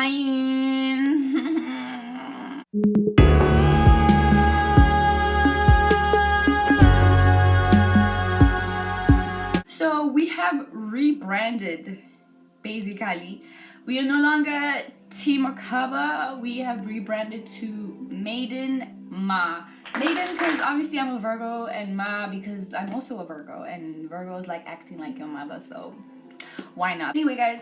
sign. So we have rebranded, basically. We are no longer Team Merkaba. We have rebranded to Maiden Ma. Maiden because obviously I'm a Virgo, and Ma because I'm also a Virgo, and Virgo is like acting like your mother, so why not? Anyway, guys,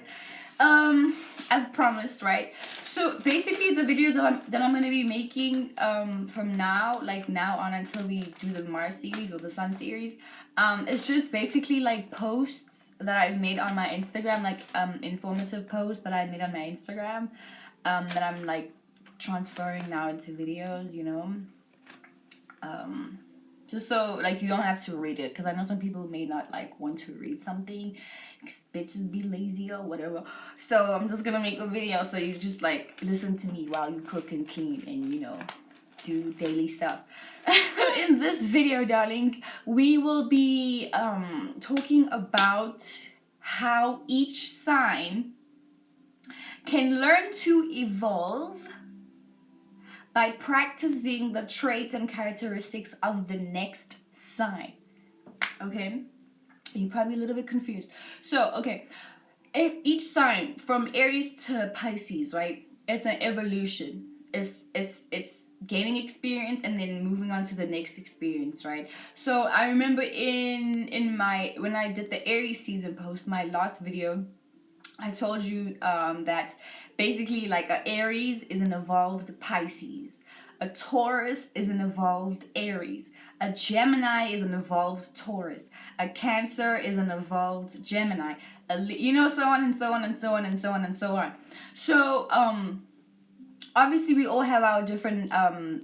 as promised, right? So basically, the videos that I'm gonna be making from now on until we do the Mars series or the Sun series, it's just basically like posts that I've made on my Instagram, like informative posts that I made on my Instagram, that I'm like transferring now into videos, you know. Just so like you don't have to read it, because I know some people may not like want to read something because bitches be lazy or whatever. So I'm just gonna make a video so you just like listen to me while you cook and clean and, you know, do daily stuff. So in this video, darlings, we will be talking about how each sign can learn to evolve by practicing the traits and characteristics of the next sign. Okay? You're probably a little bit confused. So, okay. Each sign, from Aries to Pisces, right? It's an evolution. It's gaining experience and then moving on to the next experience, right? So I remember when I did the Aries season post, my last video, I told you that basically like a Aries is an evolved Pisces, a Taurus is an evolved Aries, a Gemini is an evolved Taurus, a Cancer is an evolved Gemini, you know, so on and so on and so on and so on and so on. So obviously we all have our different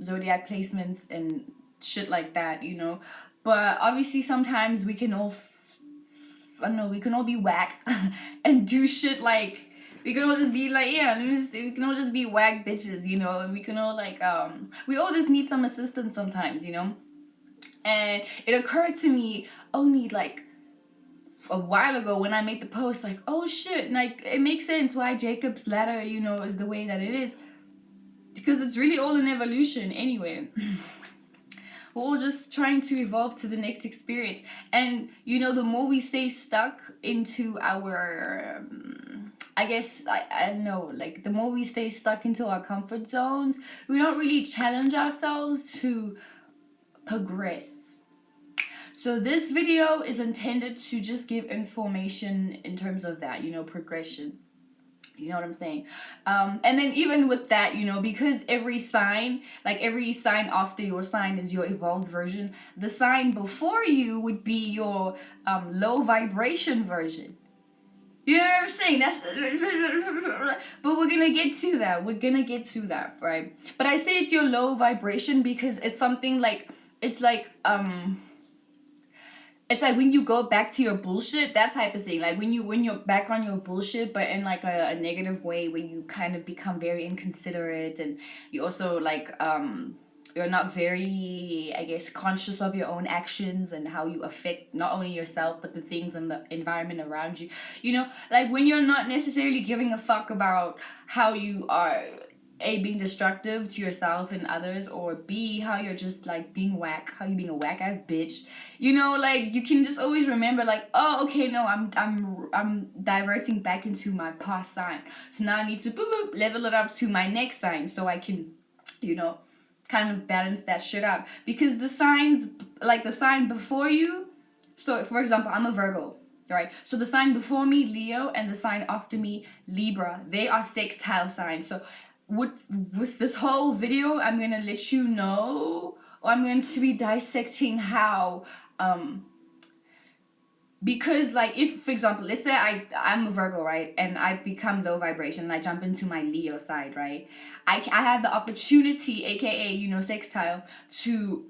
zodiac placements and shit like that, you know, but obviously sometimes we can all we can all be whack and do shit like, we can all just be like, we can all just be whack bitches, you know, and we can all like, we all just need some assistance sometimes, you know. And it occurred to me only like a while ago when I made the post, like, oh shit, like it makes sense why Jacob's ladder, you know, is the way that it is, because it's really all an evolution anyway. We're all just trying to evolve to the next experience. And, you know, the more we stay stuck into our, I guess, I don't know, like, the more we stay stuck into our comfort zones, we don't really challenge ourselves to progress. So this video is intended to just give information in terms of that, you know, progression. You know what I'm saying? And then even with that, you know, because every sign after your sign is your evolved version, the sign before you would be your low vibration version. You know what I'm saying? But we're gonna get to that. Right? But I say it's your low vibration because it's something like, it's like when you go back to your bullshit, that type of thing. Like when you're back on your bullshit, but in like a negative way, where you kind of become very inconsiderate, and you also like you're not very, I guess, conscious of your own actions and how you affect not only yourself but the things in the environment around you. You know, like when you're not necessarily giving a fuck about how you are, A, being destructive to yourself and others, or B, how you're just like being whack, how you being a whack ass bitch. You know, like you can just always remember like, oh, okay, no, I'm diverting back into my past sign. So now I need to level it up to my next sign so I can, you know, kind of balance that shit out. Because the signs, like the sign before you, so for example, I'm a Virgo. Right, so the sign before me, Leo, and the sign after me, Libra, they are sextile signs. So with this whole video, I'm going to let you know, or I'm going to be dissecting how, because like if, for example, let's say I'm a Virgo, right, and I become low vibration and I jump into my Leo side, right, I have the opportunity, aka, you know, sextile, to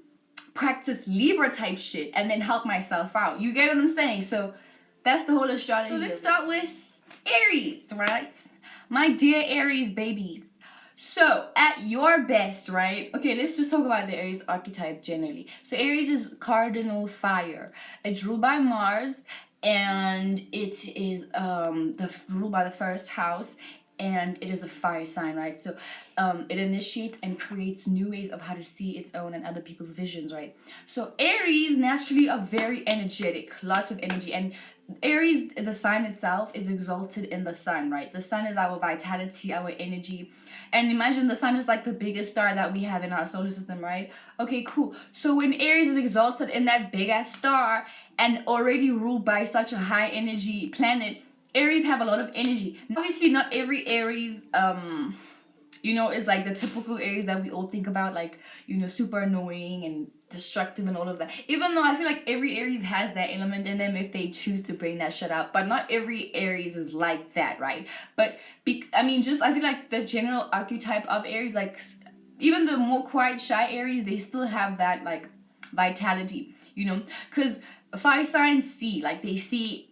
practice Libra type shit and then help myself out. You get what I'm saying? So that's the whole astrology. So let's start with Aries, right? My dear Aries babies. So, at your best, right? Okay, let's just talk about the Aries archetype generally. So, Aries is cardinal fire. It's ruled by Mars, and it is ruled by the first house. and it is a fire sign, right? So it initiates and creates new ways of how to see its own and other people's visions, right? So Aries naturally are very energetic, lots of energy. And Aries, the sign itself, is exalted in the sun, right? The sun is our vitality, our energy. And imagine the sun is like the biggest star that we have in our solar system, right? Okay, cool. So when Aries is exalted in that big ass star and already ruled by such a high energy planet, Aries have a lot of energy. Obviously, not every Aries, is like the typical Aries that we all think about, like, super annoying and destructive and all of that. Even though I feel like every Aries has that element in them if they choose to bring that shit out. But not every Aries is like that, right? But, I feel like the general archetype of Aries, like, even the more quiet, shy Aries, they still have that, like, vitality, Because fire signs see, like, they see.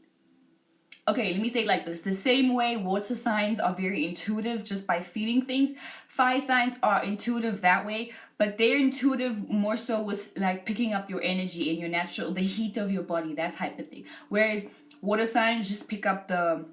Okay, let me say it like this. The same way water signs are very intuitive just by feeling things, fire signs are intuitive that way, but they're intuitive more so with like picking up your energy and the heat of your body, that type of thing. Whereas water signs just pick up the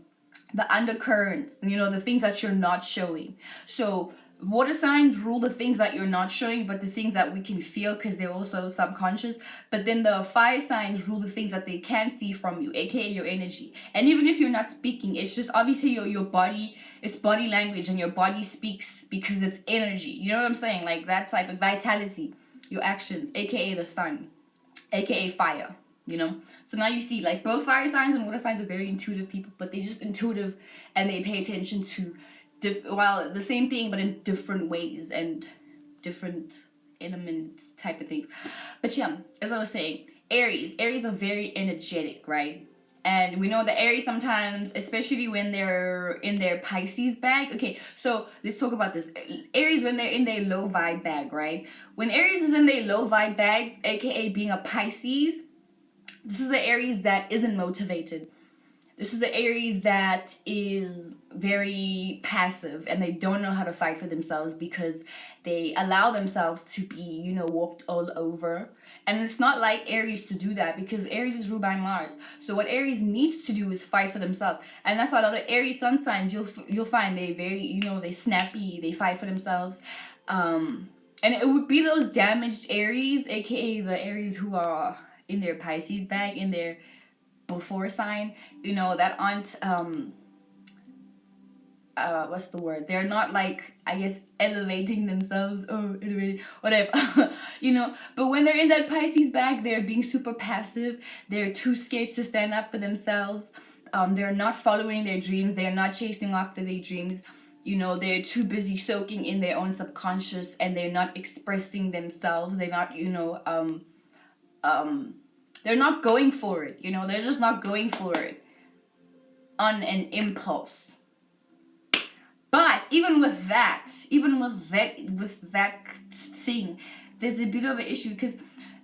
undercurrents, the things that you're not showing. So water signs rule the things that you're not showing, but the things that we can feel because they're also subconscious. But then the fire signs rule the things that they can see from you, aka your energy. And even if you're not speaking, it's just obviously your body, it's body language, and your body speaks because it's energy. You know what I'm saying? Like that type of vitality, your actions, aka the sun, aka fire. So now you see, like, both fire signs and water signs are very intuitive people, but they're just intuitive and they pay attention to the same thing but in different ways and different elements type of things. But yeah, as I was saying, Aries are very energetic, right? And we know that Aries sometimes, especially when they're in their Pisces bag. Okay, so let's talk about this. Aries, when they're in their low vibe bag, right? When Aries is in their low vibe bag, aka being a Pisces, this is the Aries that isn't motivated. This is the Aries that is very passive and they don't know how to fight for themselves because they allow themselves to be, walked all over. And it's not like Aries to do that because Aries is ruled by Mars. So what Aries needs to do is fight for themselves. And that's why a lot of Aries sun signs, you'll find they very, they snappy, they fight for themselves. And it would be those damaged Aries, aka the Aries who are in their Pisces bag, in their before sign, that aren't what's the word, they're not like, I guess, elevating themselves, elevating, whatever. But when they're in that Pisces bag, they're being super passive, they're too scared to stand up for themselves, they're not following their dreams, they're not chasing after their dreams, they're too busy soaking in their own subconscious and they're not expressing themselves, they're not they're not going for it, they're just not going for it on an impulse. But even with that thing, there's a bit of an issue because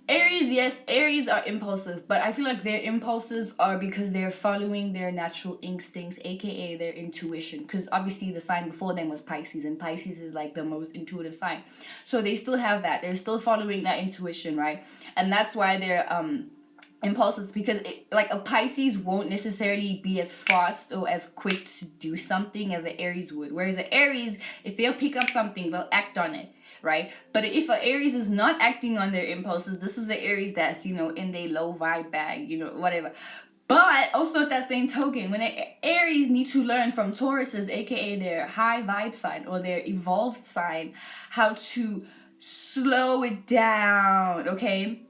Aries are impulsive, but I feel like their impulses are because they're following their natural instincts, aka their intuition, because obviously the sign before them was Pisces, and Pisces is like the most intuitive sign. So they still have that. They're still following that intuition, right? And that's why they're impulses, because like a Pisces won't necessarily be as fast or as quick to do something as an Aries would. Whereas an Aries, if they'll pick up something, they'll act on it, right? But if an Aries is not acting on their impulses, this is an Aries that's, in their low vibe bag, whatever. But also at that same token, when Aries need to learn from Tauruses, aka their high vibe sign or their evolved sign, how to slow it down, okay?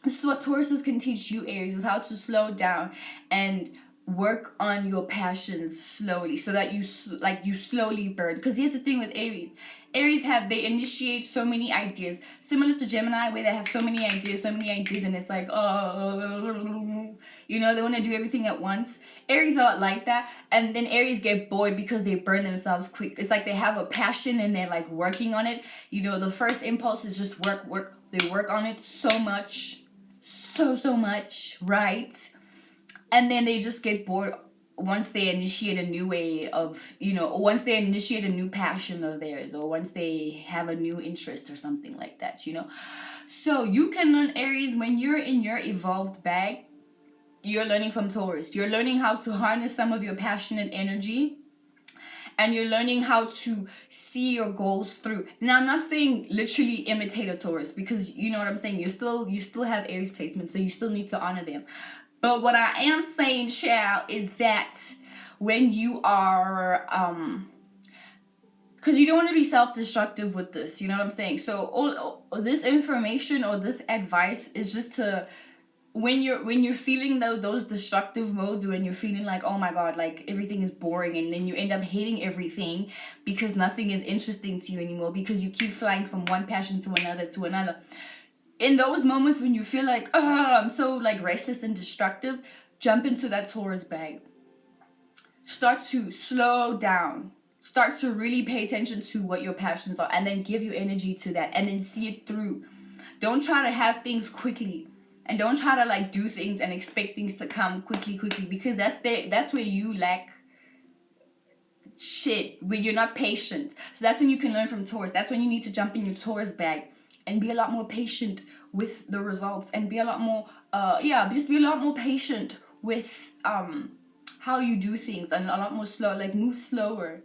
This is what Tauruses can teach you, Aries, is how to slow down and work on your passions slowly so that you slowly burn. Because here's the thing with Aries. They initiate so many ideas, similar to Gemini, where they have so many ideas, and it's like, they want to do everything at once. Aries are like that, and then Aries get bored because they burn themselves quick. It's like they have a passion and they're like working on it. The first impulse is just work. They work on it so much, right? And then they just get bored once they initiate a new way of, or once they initiate a new passion of theirs, or once they have a new interest or something like that, So you can learn Aries when you're in your evolved bag. You're learning from Taurus. You're learning how to harness some of your passionate energy and you're learning how to see your goals through. Now, I'm not saying literally imitate a Taurus, because you know what I'm saying, you still have Aries placements, so you still need to honor them. But what I am saying, child, is that when you are because you don't want to be self-destructive with this, you know what I'm saying? So all this information or this advice is just to, when you're feeling those destructive modes, when you're feeling like, oh my god, like everything is boring, and then you end up hating everything because nothing is interesting to you anymore, because you keep flying from one passion to another. In those moments when you feel like, I'm so like restless and destructive, jump into that Taurus bag. Start to slow down. Start to really pay attention to what your passions are, and then give your energy to that, and then see it through. Don't try to have things quickly, and don't try to like do things and expect things to come quickly, because that's where you lack shit, when you're not patient. So that's when you can learn from Taurus. That's when you need to jump in your Taurus bag and be a lot more patient with the results, and be a lot more just be a lot more patient with how you do things, and a lot more slow, like move slower.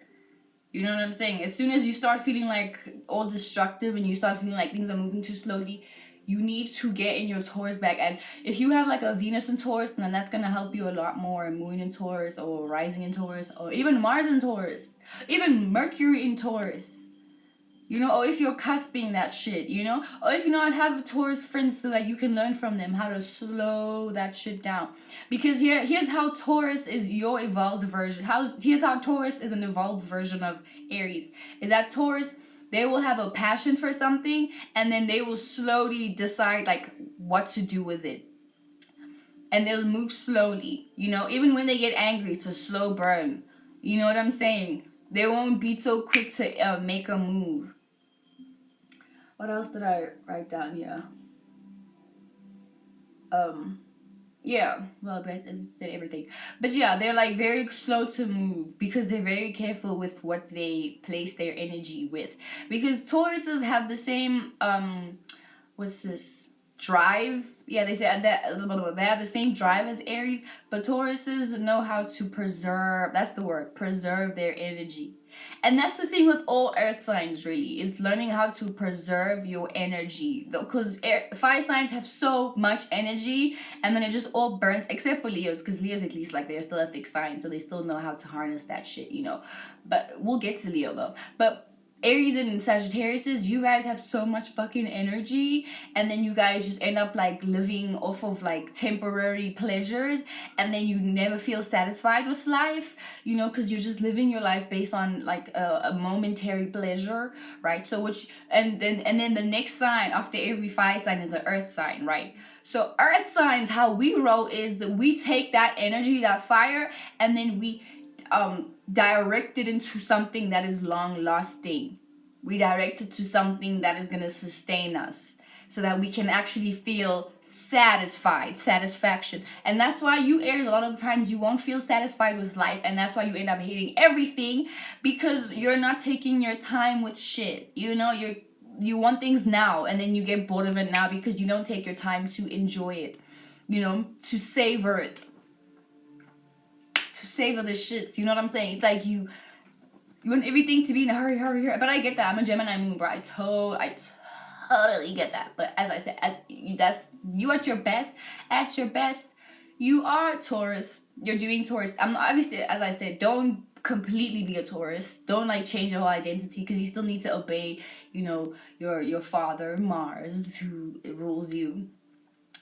You know what I'm saying? As soon as you start feeling like all destructive, and you start feeling like things are moving too slowly, you need to get in your Taurus bag. And if you have like a Venus in Taurus, then that's going to help you a lot more. A Moon in Taurus, or rising in Taurus, or even Mars in Taurus, even Mercury in Taurus. You know, or if you're cusping that shit, you know, or if you not have Taurus friends, so that you can learn from them how to slow that shit down. Because here's how Taurus is your evolved version. Here's how Taurus is an evolved version of Aries. Is that Taurus, they will have a passion for something, and then they will slowly decide like what to do with it. And they'll move slowly, you know, even when they get angry, it's a slow burn. You know what I'm saying? They won't be so quick to make a move. What else did I write down here? Yeah, well, I said everything. But yeah, they're like very slow to move, because they're very careful with what they place their energy with. Because Tauruses have the same, what's this? Drive. Yeah, they said that they have the same drive as Aries, but Tauruses know how to preserve, that's the word, preserve their energy. And that's the thing with all earth signs, really, is learning how to preserve your energy. Because fire signs have so much energy, and then it just all burns, except for Leos, because Leos, at least, like, they're still a fixed sign, so they still know how to harness that shit, you know. But we'll get to Leo, though. But Aries and Sagittarius, you guys have so much fucking energy, and then you guys just end up like living off of like temporary pleasures, and then you never feel satisfied with life, you know, because you're just living your life based on like a momentary pleasure, right? So and then the next sign after every fire sign is an earth sign, right? So earth signs, how we roll is that we take that energy, that fire, and then we direct it into something that is long lasting. We direct it to something that is going to sustain us, so that we can actually feel satisfaction. And that's why you Aries, a lot of the times you won't feel satisfied with life, and that's why you end up hating everything, because you're not taking your time with shit. You know, you want things now, and then you get bored of it now because you don't take your time to enjoy it, you know, to savor it. To savor the shits, you know what I'm saying? It's like you want everything to be in a hurry. But I get that. I'm a Gemini moon, bro. I totally get that. But as I said, that's you at your best. At your best, you are Taurus. You're doing Taurus. I'm obviously, as I said, don't completely be a Taurus. Don't like change your whole identity, because you still need to obey, you know, your father Mars, who rules you.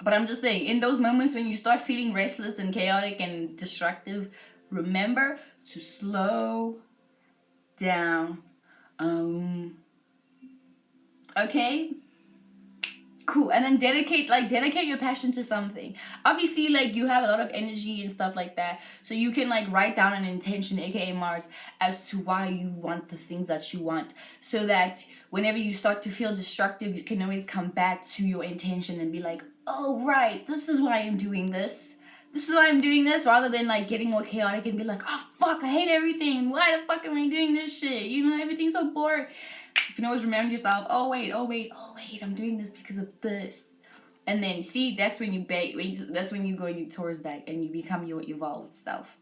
But I'm just saying, in those moments when you start feeling restless and chaotic and destructive, remember to slow down. Okay? Cool. And then dedicate your passion to something. Obviously, like, you have a lot of energy and stuff like that, so you can like write down an intention, aka Mars, as to why you want the things that you want, so that whenever you start to feel destructive, you can always come back to your intention and be like, oh right, this is why I'm doing this, rather than like getting more chaotic and be like, oh fuck, I hate everything, why the fuck am I doing this shit, you know, everything's so boring. You can always remind yourself, oh wait, I'm doing this because of this. And then see, that's when you go in your Taurus bag and you become your evolved self.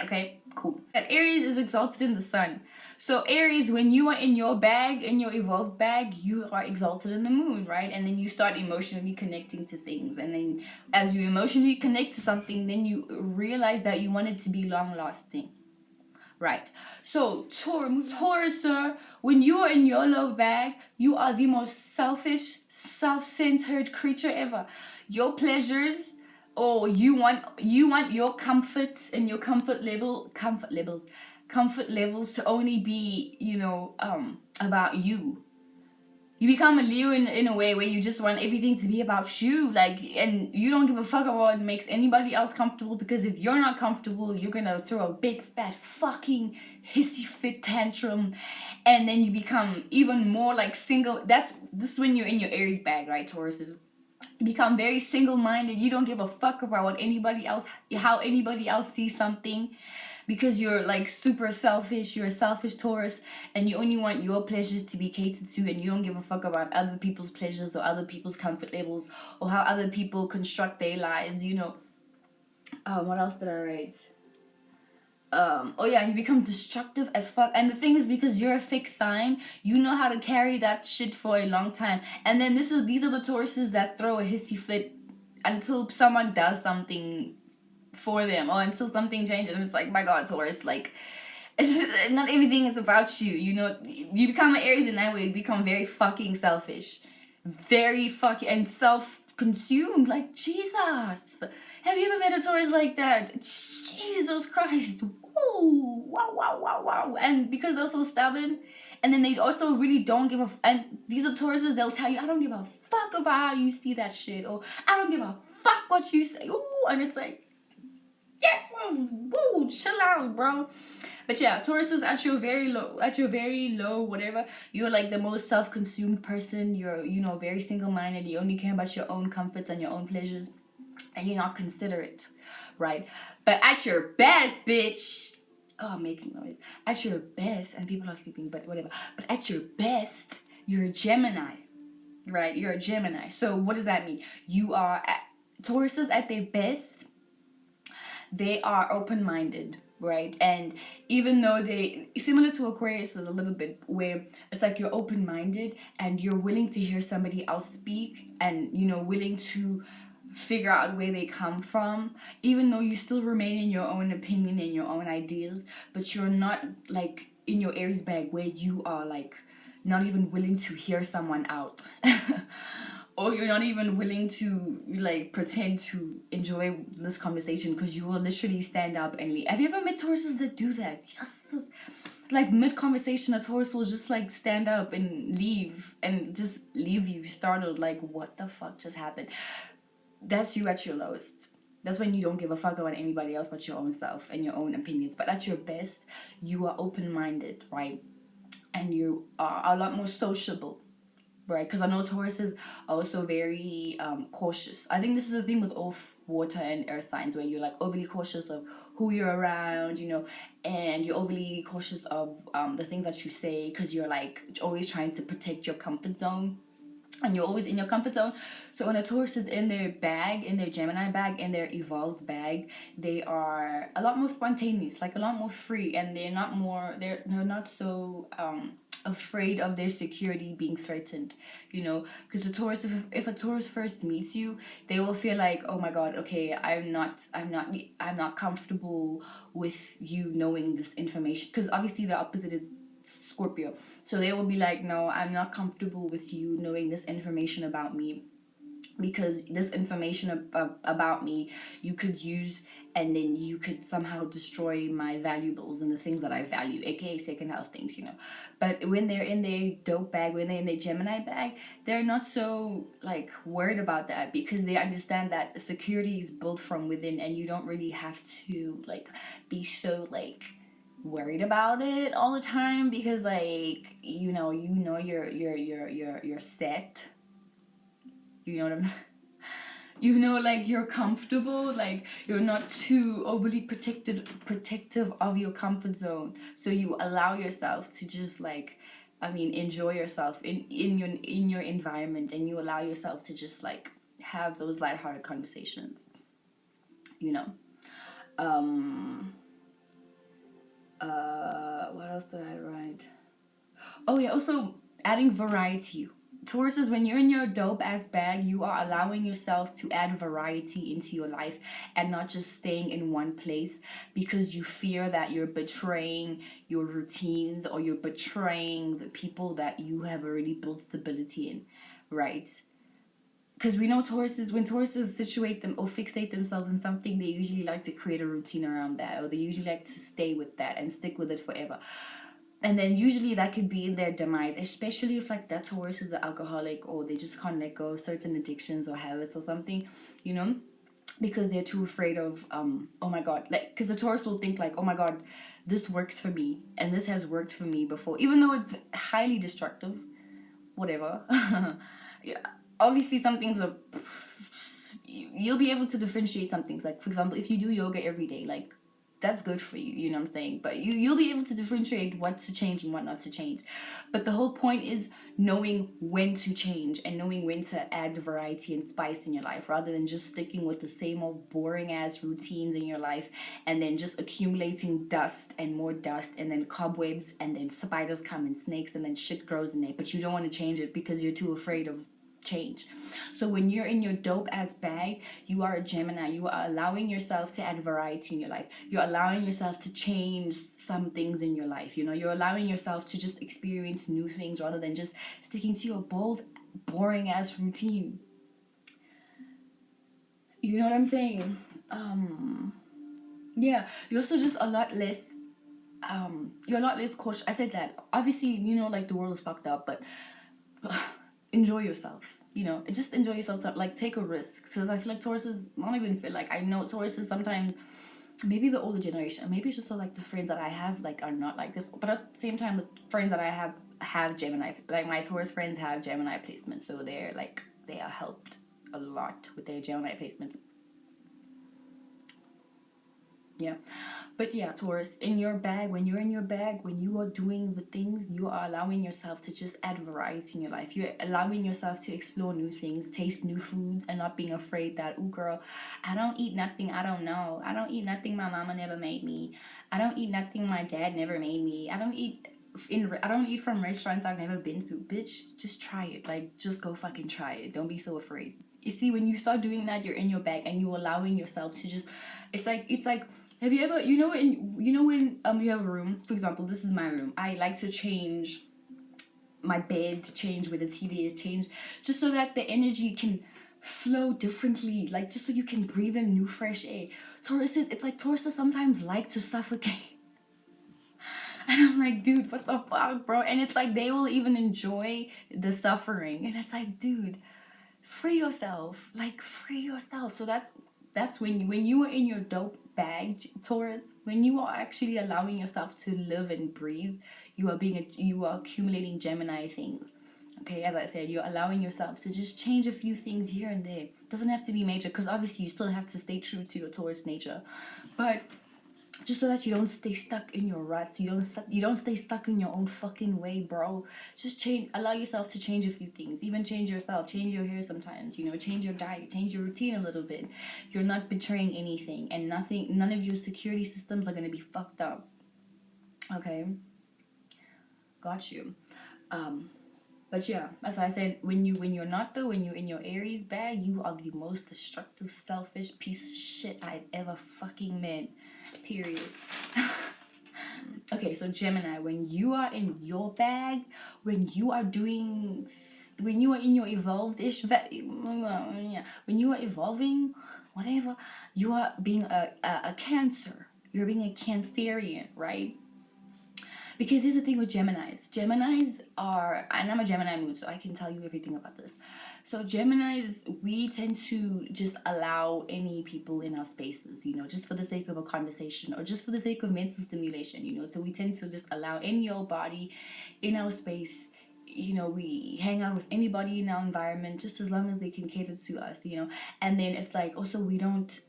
Okay, cool. That Aries is exalted in the sun. So Aries, when you are in your bag, in your evolved bag, you are exalted in the moon, right? And then you start emotionally connecting to things. And then as you emotionally connect to something, then you realize that you want it to be long lasting. Right. So Taurus, sir, when you are in your low bag, you are the most selfish, self-centered creature ever. Your pleasures, or you want your comforts and your comfort levels to only be, about you. You become a Leo in a way where you just want everything to be about you, like, and you don't give a fuck about what makes anybody else comfortable, because if you're not comfortable, you're gonna throw a big fat fucking hissy fit tantrum, and then you become even more like single. This is when you're in your Aries bag, right, Tauruses? You become very single-minded. You don't give a fuck about what anybody else, how anybody else sees something, because you're like super selfish. You're a selfish Taurus, and you only want your pleasures to be catered to, and you don't give a fuck about other people's pleasures or other people's comfort levels or how other people construct their lives. What else did I write? Oh yeah, you become destructive as fuck. And the thing is, because you're a fixed sign, you know how to carry that shit for a long time. And then these are the Tauruses that throw a hissy fit until someone does something for them, or until something changes, and it's like, my god, Taurus, like, not everything is about you. You become an Aries in that way. You become very fucking selfish, very fucking, and self-consumed, like, Jesus. Have you ever met a Taurus like that? Jesus Christ. Whoa, wow. And because they're so stubborn, and then they also really don't give a and these are Tauruses, they'll tell you, I don't give a fuck about how you see that shit, or I don't give a fuck what you say. Ooh, and it's like, yes, woo, chill out, bro. But yeah, Taurus is at your very low, whatever. You're like the most self-consumed person. You're, very single-minded. You only care about your own comforts and your own pleasures, and you're not considerate, right? But at your best, bitch. Oh, I'm making noise. At your best, and people are sleeping, but whatever. But at your best, you're a Gemini, right? You're a Gemini. So what does that mean? Tauruses at their best, they are open-minded, right? And even though they, similar to Aquarius a little bit, where it's like you're open-minded and you're willing to hear somebody else speak, and willing to figure out where they come from, even though you still remain in your own opinion and your own ideas, but you're not like in your Aries bag where you are like not even willing to hear someone out. Or you're not even willing to like pretend to enjoy this conversation, because you will literally stand up and leave. Have you ever met Tauruses that do that? Yes. Like mid-conversation, a Taurus will just like stand up and leave, and just leave you startled, like, what the fuck just happened? That's you at your lowest. That's when you don't give a fuck about anybody else but your own self and your own opinions. But at your best, you are open-minded, right? And you are a lot more sociable, right? Because I know Tauruses are also very cautious. I think this is the thing with all water and earth signs, where you're like overly cautious of who you're around, and you're overly cautious of the things that you say, because you're like always trying to protect your comfort zone. And you're always in your comfort zone. So when a Taurus is in their bag, in their Gemini bag, in their evolved bag, they are a lot more spontaneous, like a lot more free, and they're not so afraid of their security being threatened, because a Taurus, if a Taurus first meets you, they will feel like, oh my god, okay, I'm not comfortable with you knowing this information, because obviously the opposite is Scorpio. So they will be like, no, I'm not comfortable with you knowing this information about me, because this information about me you could use, and then you could somehow destroy my valuables and the things that I value, aka second house things, But when they're in their dope bag, when they're in their Gemini bag, they're not so like worried about that, because they understand that security is built from within, and you don't really have to like be so like worried about it all the time, because like you're set, what I'm like you're comfortable, like you're not too overly protective of your comfort zone, so you allow yourself to just like enjoy yourself in your environment, and you allow yourself to just like have those lighthearted conversations. What else did I write? Oh yeah, also adding variety. Taurus is when you're in your dope ass bag, you are allowing yourself to add variety into your life and not just staying in one place because you fear that you're betraying your routines or you're betraying the people that you have already built stability in, right? Because we know Tauruses, when Tauruses situate them or fixate themselves in something, they usually like to create a routine around that, or they usually like to stay with that and stick with it forever. And then usually that could be their demise, especially if like that Taurus is an alcoholic or they just can't let go of certain addictions or habits or something, you know, because they're too afraid of oh my god, like, because the Taurus will think like, oh my god, this works for me and this has worked for me before, even though it's highly destructive, whatever. Yeah, obviously some things are, you'll be able to differentiate some things, like for example if you do yoga every day, like that's good for you, you know what I'm saying? But you'll be able to differentiate what to change and what not to change. But the whole point is knowing when to change and knowing when to add variety and spice in your life, rather than just sticking with the same old boring ass routines in your life and then just accumulating dust and more dust and then cobwebs and then spiders come and snakes and then shit grows in it, but you don't want to change it because you're too afraid of change. So when you're in your dope ass bag, you are a Gemini. You are allowing yourself to add variety in your life. You're allowing yourself to change some things in your life. You know, you're allowing yourself to just experience new things rather than just sticking to your bold, boring ass routine. You know what I'm saying? Yeah, you're also just a lot less you're a lot less cautious. I said that obviously, you know, like the world is fucked up, but enjoy yourself, you know, just enjoy yourself, like take a risk. So I feel like Taurus is not even feel like, I know Taurus is sometimes, maybe the older generation, maybe it's just so like the friends that I have like are not like this, but at the same time the friends that I have Gemini, like my Taurus friends have Gemini placements, so they're like, they are helped a lot with their Gemini placements. Yeah. But yeah, Taurus, in your bag, when you're in your bag, when you are doing the things, you are allowing yourself to just add variety in your life. You're allowing yourself to explore new things, taste new foods, and not being afraid that, oh girl, I don't eat nothing I don't know. I don't eat nothing my mama never made me. I don't eat nothing my dad never made me. I don't eat from restaurants I've never been to. Bitch, just try it. Like, just go fucking try it. Don't be so afraid. You see, when you start doing that, you're in your bag and you're allowing yourself to just, it's like have you ever, you know, when you have a room, for example, this is my room. I like to change my bed, change where the TV is, change just so that the energy can flow differently, like just so you can breathe in new fresh air. It's like Tauruses sometimes like to suffocate. And I'm like, dude, what the fuck, bro? And it's like they will even enjoy the suffering. And it's like, dude, free yourself. Like, free yourself. So that's when you are in your dope bag, Taurus, when you are actually allowing yourself to live and breathe, you are accumulating Gemini things. Okay, as I said, you're allowing yourself to just change a few things here and there. It doesn't have to be major, because obviously you still have to stay true to your Taurus nature, but just so that you don't stay stuck in your ruts, you don't stay stuck in your own fucking way, bro. Just change, allow yourself to change a few things, even change yourself, change your hair sometimes, you know, change your diet, change your routine a little bit. You're not betraying anything, and none of your security systems are going to be fucked up. Okay, got you. But yeah, as I said, when you're in your Aries bag, you are the most destructive, selfish piece of shit I've ever fucking met. Period. Okay, so Gemini, when you are in your bag, when you are in your evolved-ish, when you are evolving, whatever, you are being a Cancer. You're being a Cancerian, right? Because here's the thing with Geminis. Geminis are, and I'm a Gemini moon, so I can tell you everything about this. So Geminis, we tend to just allow any people in our spaces, you know, just for the sake of a conversation or just for the sake of mental stimulation, you know. So we tend to just allow any old body in our space. You know, we hang out with anybody in our environment just as long as they can cater to us, you know. And then it's like, also, we don't,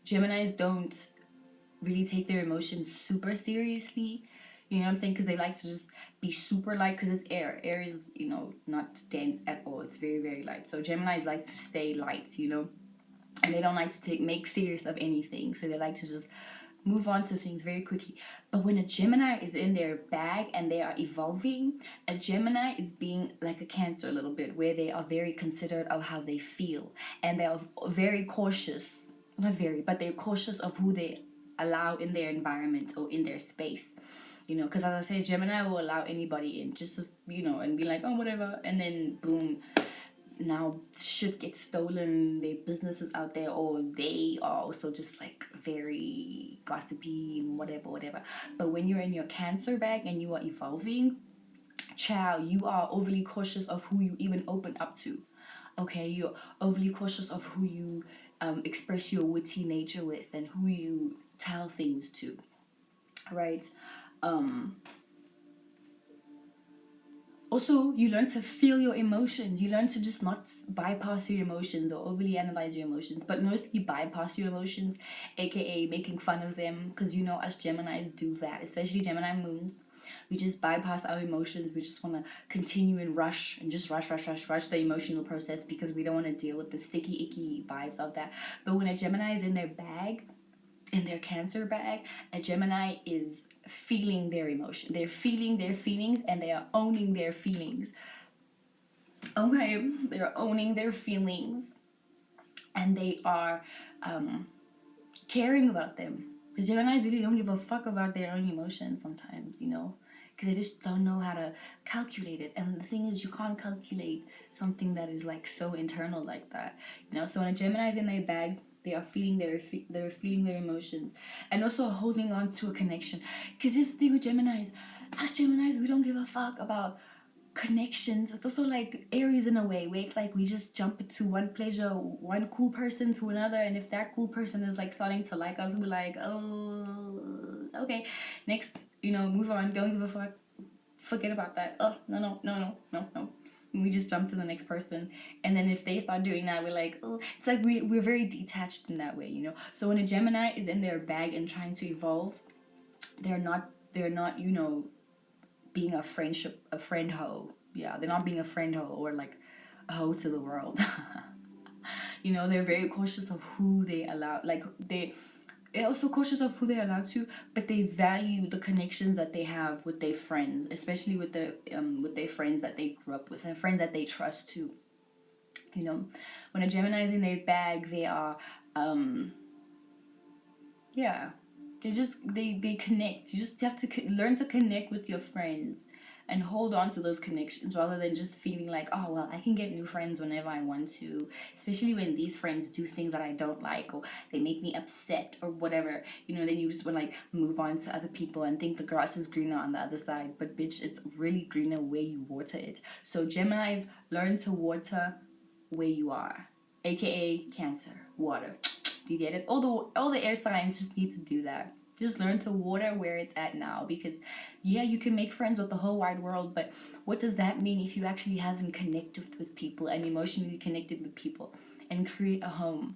Geminis don't really take their emotions super seriously, you know what I'm saying, because they like to just be super light, because it's air. Air is, you know, not dense at all. It's very, very light. So Geminis like to stay light, you know, and they don't like to make serious of anything. So they like to just move on to things very quickly. But when a Gemini is in their bag and they are evolving, a Gemini is being like a Cancer a little bit, where they are very considerate of how they feel, and they are very cautious, not very, but they're cautious of who they allow in their environment or in their space. Because as I say, Gemini will allow anybody in, just and be like, oh, whatever, and then boom, now shit gets stolen, their business is out there, or they are also just like very gossipy and whatever. But when you're in your Cancer bag and you are evolving, child, you are overly cautious of who you even open up to. Okay, you're overly cautious of who you express your witty nature with and who you tell things to, right? Also, you learn to feel your emotions. You learn to just not bypass your emotions or overly analyze your emotions, but mostly bypass your emotions, aka making fun of them. Because us Geminis do that, especially Gemini moons. We just bypass our emotions. We just want to continue and rush the emotional process because we don't want to deal with the sticky, icky vibes of that. But when a Gemini is in their bag, in their Cancer bag, a Gemini is feeling their emotion. They're feeling their feelings and they are owning their feelings. Okay, they're owning their feelings and they are caring about them. Because Geminis really don't give a fuck about their own emotions sometimes, because they just don't know how to calculate it. And the thing is, you can't calculate something that is like so internal like that, So when a Gemini is in their bag, they are feeling they're feeling their emotions and also holding on to a connection. Because this thing with Geminis, us Geminis, we don't give a fuck about connections. It's also like Aries in a way, where it's like we just jump into one pleasure, one cool person to another, and if that cool person is like starting to like us, we're like, oh, okay, next, move on, don't give a fuck, forget about that. Oh, no. And we just jump to the next person, and then if they start doing that, we're like, oh, it's like we're very detached in that way, So when a Gemini is in their bag and trying to evolve, they're not being a friend hoe. Yeah, they're not being a friend hoe or like a hoe to the world. They're very cautious of who they allow. Like they're also cautious of who they're allowed to, but they value the connections that they have with their friends, especially with their friends that they grew up with and friends that they trust too. When a Gemini is in their bag, they are they connect. You just have to learn to connect with your friends and hold on to those connections rather than just feeling like, oh, well, I can get new friends whenever I want to, especially when these friends do things that I don't like or they make me upset or whatever, then you just want to like move on to other people and think the grass is greener on the other side. But bitch, it's really greener where you water it. So Geminis, learn to water where you are, aka Cancer, water. Do you get it? All the air signs just need to do that. Just learn to water where it's at now, because yeah, you can make friends with the whole wide world, but what does that mean if you actually haven't connected with people and emotionally connected with people and create a home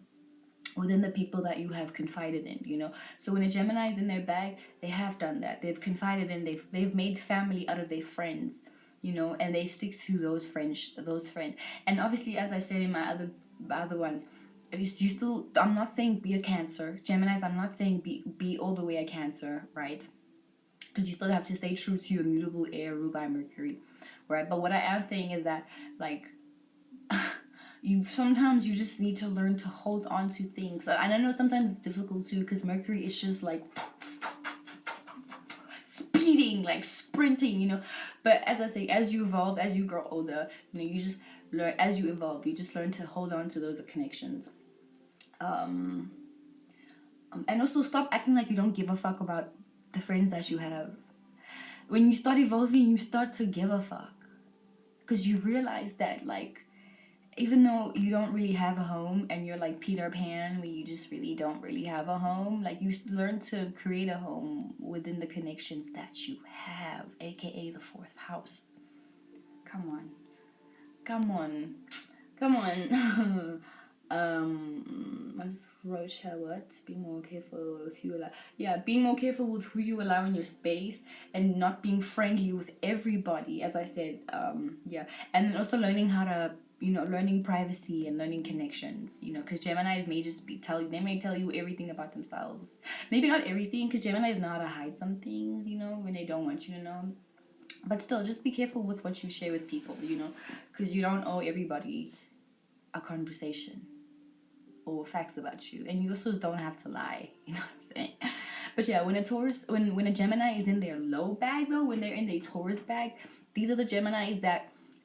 within the people that you have confided in, So when a Gemini is in their bag, they have done that. They've confided in, they've made family out of their friends, and they stick to those friends. And obviously, as I said in my other ones, you still, I'm not saying be a Cancer. Geminis, I'm not saying be all the way a Cancer, right? Because you still have to stay true to your mutable air ruled by Mercury, right? But what I am saying is that, like, sometimes you just need to learn to hold on to things. And I know sometimes it's difficult too, because Mercury is just like speeding, like sprinting, But as I say, as you evolve, as you grow older, you just learn, as you evolve, you just learn to hold on to those connections. And also stop acting like you don't give a fuck about the friends that you have. When you start evolving, you start to give a fuck, because you realize that, like, even though you don't really have a home and you're like Peter Pan, where you just really don't really have a home, like, you learn to create a home within the connections that you have, aka the fourth house. Come on. I just wrote here, what? Being more careful with who you allow. Yeah, being more careful with who you allow in your space and not being friendly with everybody, as I said. And then also learning how to learning privacy and learning connections, because Geminis may just they may tell you everything about themselves. Maybe not everything, because Geminis know how to hide some things, when they don't want you to know. But still, just be careful with what you share with people, because you don't owe everybody a conversation or facts about you. And you also don't have to lie, you know what I'm saying? But yeah, when a Gemini is in their low bag, though, when they're in their Taurus bag, these are the Geminis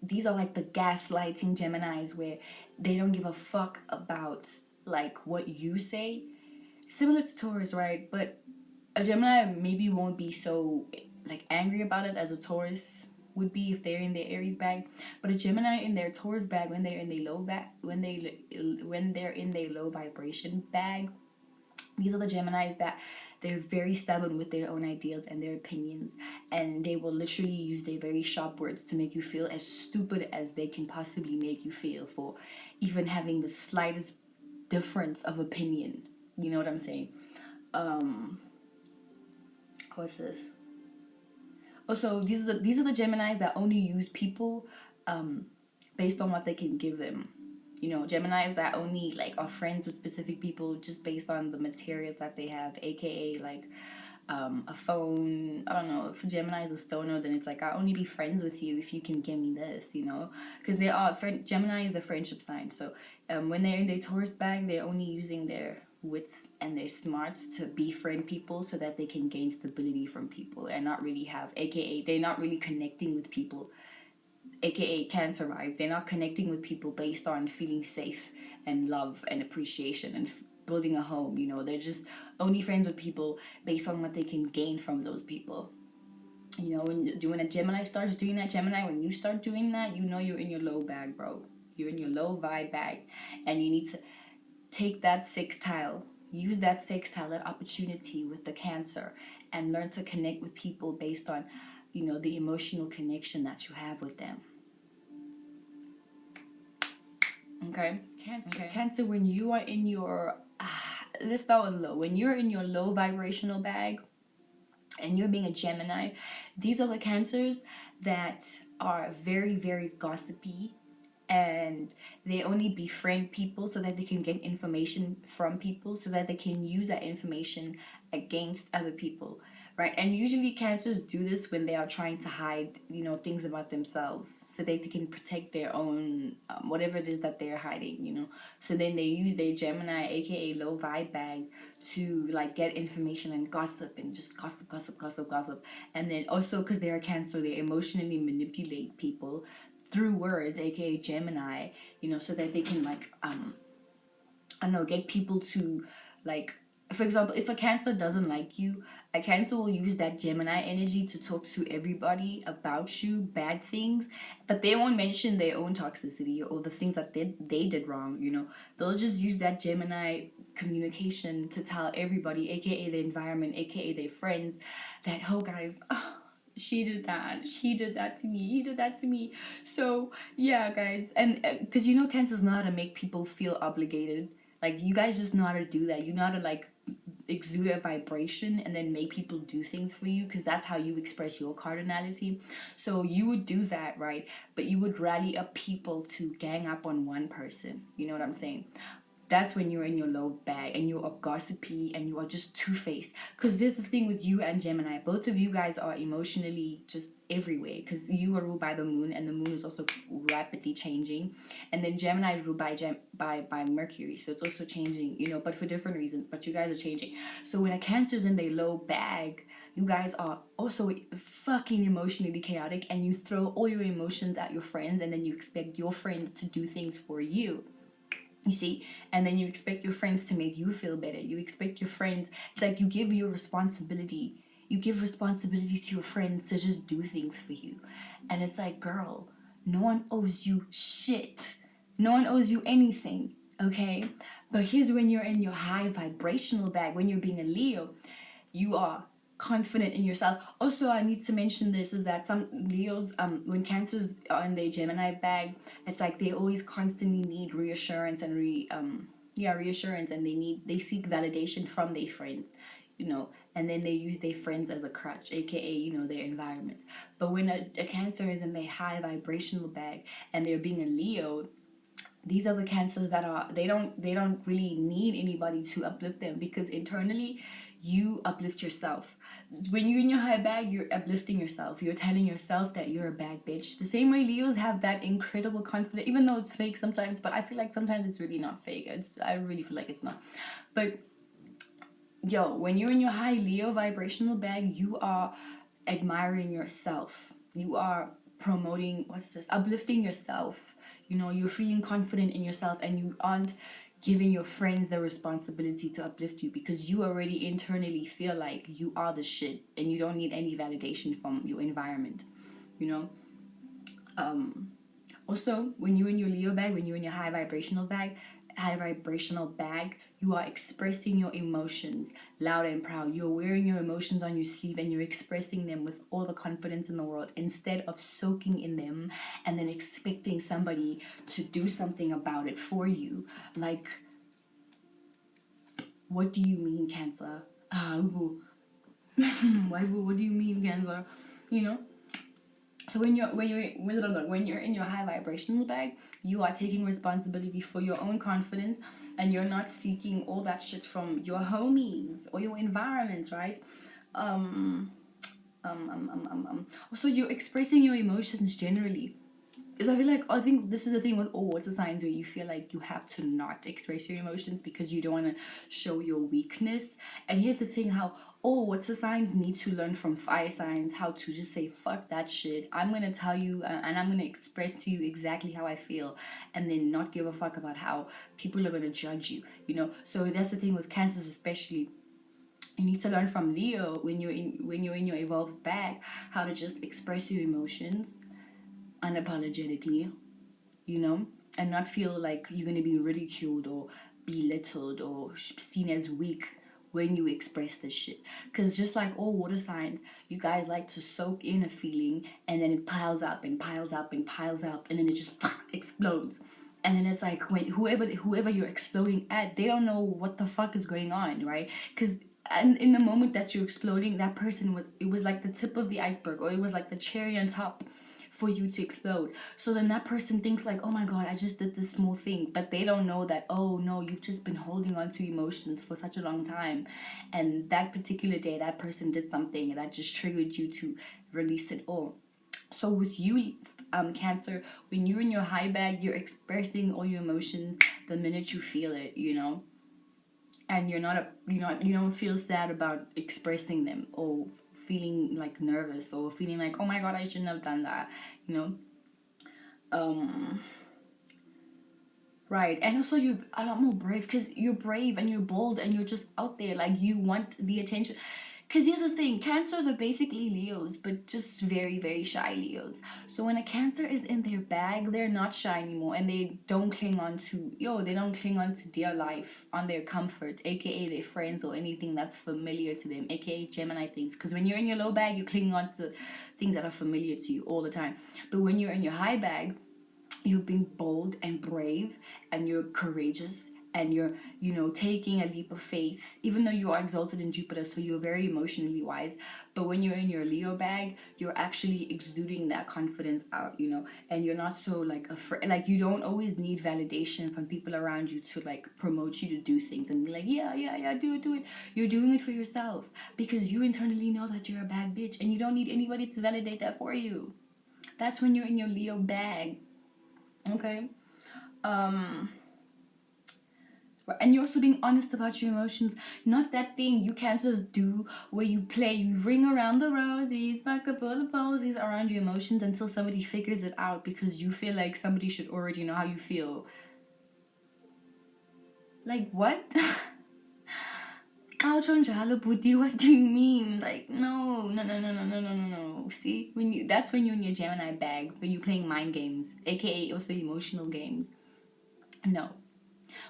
these are like the gaslighting Geminis, where they don't give a fuck about like what you say. Similar to Taurus, right? But a Gemini maybe won't be so like angry about it as a Taurus would be if they're in their Aries bag. But a Gemini in their Taurus bag, when they're in their low bag, when they're in their low vibration bag, these are the Geminis that they're very stubborn with their own ideas and their opinions, and they will literally use their very sharp words to make you feel as stupid as they can possibly make you feel for even having the slightest difference of opinion. You know what I'm saying? What's this? Also, these are the Geminis that only use people based on what they can give them. Geminis that only like are friends with specific people just based on the materials that they have, aka like a phone. I don't know, if a Gemini is a stoner, then it's like, I'll only be friends with you if you can give me this, because Gemini is the friendship sign. So when they're in their Taurus bag, they're only using their wits and their smarts to befriend people so that they can gain stability from people and not really have, aka they're not really connecting with people, aka can survive. They're not connecting with people based on feeling safe and love and appreciation and building a home. They're just only friends with people based on what they can gain from those people. When a Gemini starts doing that, when you start doing that, you're in your low bag, bro. You're in your low vibe bag, and you need to take that sextile, use that sextile, that opportunity with the Cancer, and learn to connect with people based on the emotional connection that you have with them. Okay? Cancer, when you are in your let's start with low. When you're in your low vibrational bag and you're being a Gemini, these are the Cancers that are very, very gossipy, and they only befriend people so that they can get information from people, so that they can use that information against other people, right? And usually Cancers do this when they are trying to hide, things about themselves, so that they can protect their own whatever it is that they're hiding, So then they use their Gemini, aka low vibe bag, to like get information and gossip and just gossip. And then also, because they're a Cancer, they emotionally manipulate people through words, aka Gemini, so that they can like I don't know, get people to like, for example, if a Cancer doesn't like you, a Cancer will use that Gemini energy to talk to everybody about you, bad things, but they won't mention their own toxicity or the things that they did wrong. They'll just use that Gemini communication to tell everybody, aka the environment, aka their friends, that, oh guys, she did that, he did that to me, he did that to me. So yeah, guys, and because Cancers know how to make people feel obligated. Like, you guys just know how to do that. You know how to like exude a vibration and then make people do things for you, because that's how you express your cardinality. So you would do that, right? But you would rally up people to gang up on one person. You know what I'm saying? That's when you're in your low bag and you are gossipy and you are just two-faced. Because there's the thing with you and Gemini. Both of you guys are emotionally just everywhere, because you are ruled by the moon, and the moon is also rapidly changing. And then Gemini is ruled by Mercury, so it's also changing, but for different reasons. But you guys are changing. So when a Cancer's in their low bag, you guys are also fucking emotionally chaotic, and you throw all your emotions at your friends, and then you expect your friend to do things for you. You see, and then you expect your friends to make you feel better. You expect your friends, it's like you give responsibility to your friends to just do things for you. And it's like, girl, no one owes you shit. No one owes you anything, okay? But here's when you're in your high vibrational bag, when you're being a Leo, you are confident in yourself. Also, I need to mention this, is that some Leos, when Cancers are in their Gemini bag, it's like they always constantly need reassurance and reassurance, and they seek validation from their friends, and then they use their friends as a crutch, aka their environment. But when a Cancer is in their high vibrational bag and they're being a Leo, these are the Cancers that are, they don't really need anybody to uplift them, because internally you uplift yourself. When you're in your high bag, you're uplifting yourself. You're telling yourself that you're a bad bitch. The same way Leos have that incredible confidence, even though it's fake sometimes, but I feel like sometimes it's really not fake. I really feel like it's not. But yo, when you're in your high Leo vibrational bag, you are admiring yourself. You are promoting, uplifting yourself. You know, you're feeling confident in yourself, and you aren't giving your friends the responsibility to uplift you, because you already internally feel like you are the shit and you don't need any validation from your environment, you know. Also, when you're in your Leo bag, when you're in your high vibrational bag, you are expressing your emotions loud and proud. You're wearing your emotions on your sleeve, and you're expressing them with all the confidence in the world, instead of soaking in them and then expecting somebody to do something about it for you. Like, what do you mean, Cancer? Why? What do you mean, Cancer? You know. So when you're in your high vibrational bag, you are taking responsibility for your own confidence, and you're not seeking all that shit from your homies or your environment, right? Also, you're expressing your emotions generally. Because I think this is the thing with all water signs, where you feel like you have to not express your emotions because you don't want to show your weakness. And here's the thing, how all water signs need to learn from fire signs how to just say, fuck that shit. I'm going to tell you, and I'm going to express to you exactly how I feel, and then not give a fuck about how people are going to judge you, you know? So that's the thing with Cancers especially. You need to learn from Leo, when you're in your evolved bag, how to just express your emotions unapologetically, you know, and not feel like you're going to be ridiculed or belittled or seen as weak when you express this shit. Because just like all water signs, you guys like to soak in a feeling, and then it piles up and piles up and piles up, and then it just explodes. And then it's like, when whoever you're exploding at, they don't know what the fuck is going on, right? Because and in the moment that you're exploding, that person it was like the tip of the iceberg, or it was like the cherry on top for you to explode. So then that person thinks like, oh my god, I just did this small thing, but they don't know that, oh no, you've just been holding on to emotions for such a long time, and that particular day that person did something that just triggered you to release it all. So with you, Cancer, when you're in your high bag, you're expressing all your emotions the minute you feel it, you know, and you don't feel sad about expressing them, or feeling like nervous, or feeling like, oh my god, I shouldn't have done that, you know. Right. And also you're a lot more brave, because you're brave and you're bold and you're just out there, like you want the attention. Because here's the thing, Cancers are basically Leos, but just very, very shy Leos. So when a Cancer is in their bag, they're not shy anymore, and they don't cling on to, they don't cling on to dear life, on their comfort, aka their friends or anything that's familiar to them, aka Gemini things. Because when you're in your low bag, you're clinging on to things that are familiar to you all the time. But when you're in your high bag, you're being bold and brave, and you're courageous, and you're taking a leap of faith, even though you are exalted in Jupiter, so you're very emotionally wise. But when you're in your Leo bag, you're actually exuding that confidence out, and you're not so like afraid, like you don't always need validation from people around you to like promote you to do things and be like, yeah, do it. You're doing it for yourself, because you internally know that you're a bad bitch, and you don't need anybody to validate that for you. That's when you're in your Leo bag. Okay. And you're also being honest about your emotions. Not that thing you Cancers do where you ring around the rosies, fuck up all the posies around your emotions until somebody figures it out, because you feel like somebody should already know how you feel. Like, what? What do you mean? Like, no. See, that's when you're in your Gemini bag, when you're playing mind games, aka also emotional games. No.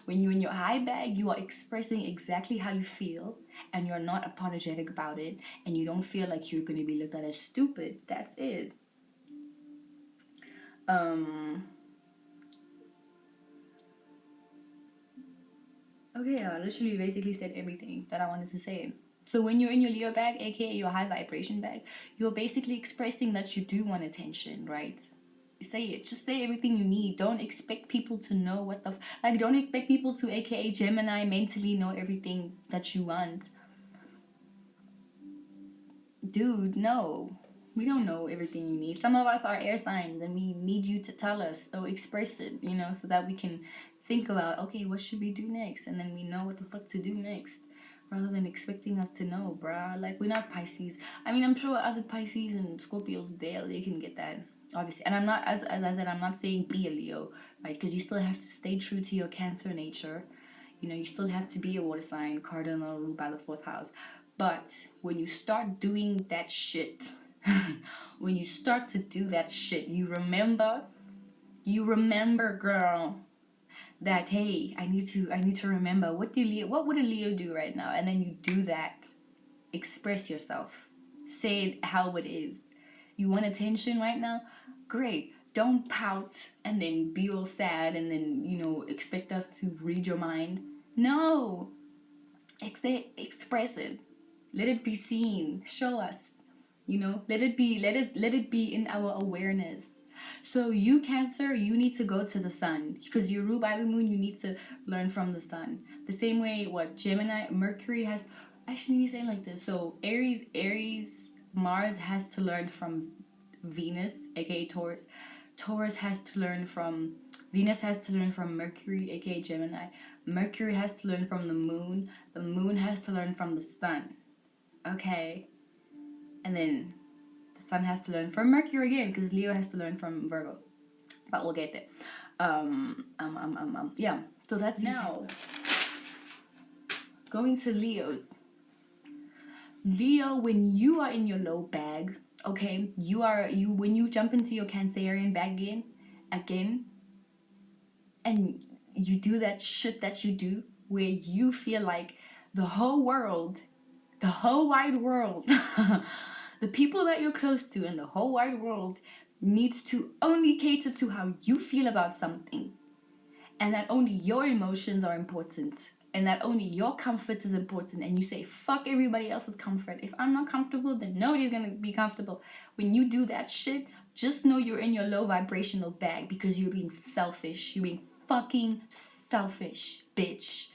When you're in your high bag, you are expressing exactly how you feel, and you're not apologetic about it, and you don't feel like you're going to be looked at as stupid. That's it. Okay, I literally basically said everything that I wanted to say. So when you're in your Leo bag, aka your high vibration bag, you're basically expressing that you do want attention, right? say it. Just say everything you need. Don't expect people to know what the like. Don't expect people to, aka Gemini, mentally know everything that you want. Dude, no. We don't know everything you need. Some of us are air signs and we need you to tell us or express it, you know, so that we can think about, okay, what should we do next? And then we know what the fuck to do next. Rather than expecting us to know, bruh. Like, we're not Pisces. I mean, I'm sure other Pisces and Scorpios, they can get that, obviously. And I'm not, as I said, I'm not saying be a Leo, right? Because you still have to stay true to your Cancer nature. You know, you still have to be a water sign, cardinal ruled by the 4th house. But when you start doing that shit, when you start to do that shit, you remember, girl, that hey, I need to remember what would a Leo do right now? And then you do that. Express yourself. Say it how it is. You want attention right now? Great. Don't pout and then be all sad and then, you know, expect us to read your mind. No. Express it. Let it be seen. Show us. You know, let it be in our awareness. So you, Cancer, you need to go to the sun. Because you're ruled by the moon, you need to learn from the sun. The same way what Gemini, Mercury has, actually you say it like this. So Aries, Mars has to learn from Venus, aka Taurus. Taurus has to learn from Venus, has to learn from Mercury, aka Gemini. Mercury has to learn from the moon. The moon has to learn from the sun. Okay? And then the sun has to learn from Mercury again, because Leo has to learn from Virgo. But we'll get there. Yeah. So that's now. Going to Leos. Leo, when you are in your low bag, okay, when you jump into your Cancerian bag again, and you do that shit that you do, where you feel like the whole wide world, the people that you're close to and the whole wide world needs to only cater to how you feel about something, and that only your emotions are important, and that only your comfort is important, and you say, fuck everybody else's comfort. If I'm not comfortable, then nobody's gonna be comfortable. When you do that shit, just know you're in your low vibrational bag, because you're being selfish. You're being fucking selfish, bitch.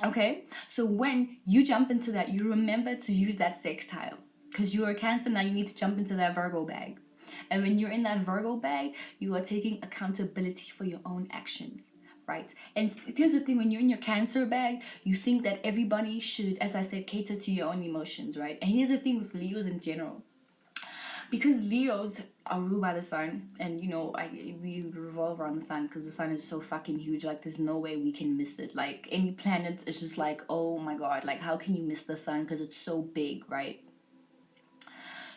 Okay? So when you jump into that, you remember to use that sextile. Because you're a Cancer now, you need to jump into that Virgo bag. And when you're in that Virgo bag, you are taking accountability for your own actions, right? And here's the thing, when you're in your Cancer bag, you think that everybody should, as I said, cater to your own emotions, right? And here's the thing with Leos in general. Because Leos are ruled by the sun, and you know, we revolve around the sun because the sun is so fucking huge. Like, there's no way we can miss it. Like, any planet is just like, oh my god, like, how can you miss the sun? Because it's so big, right?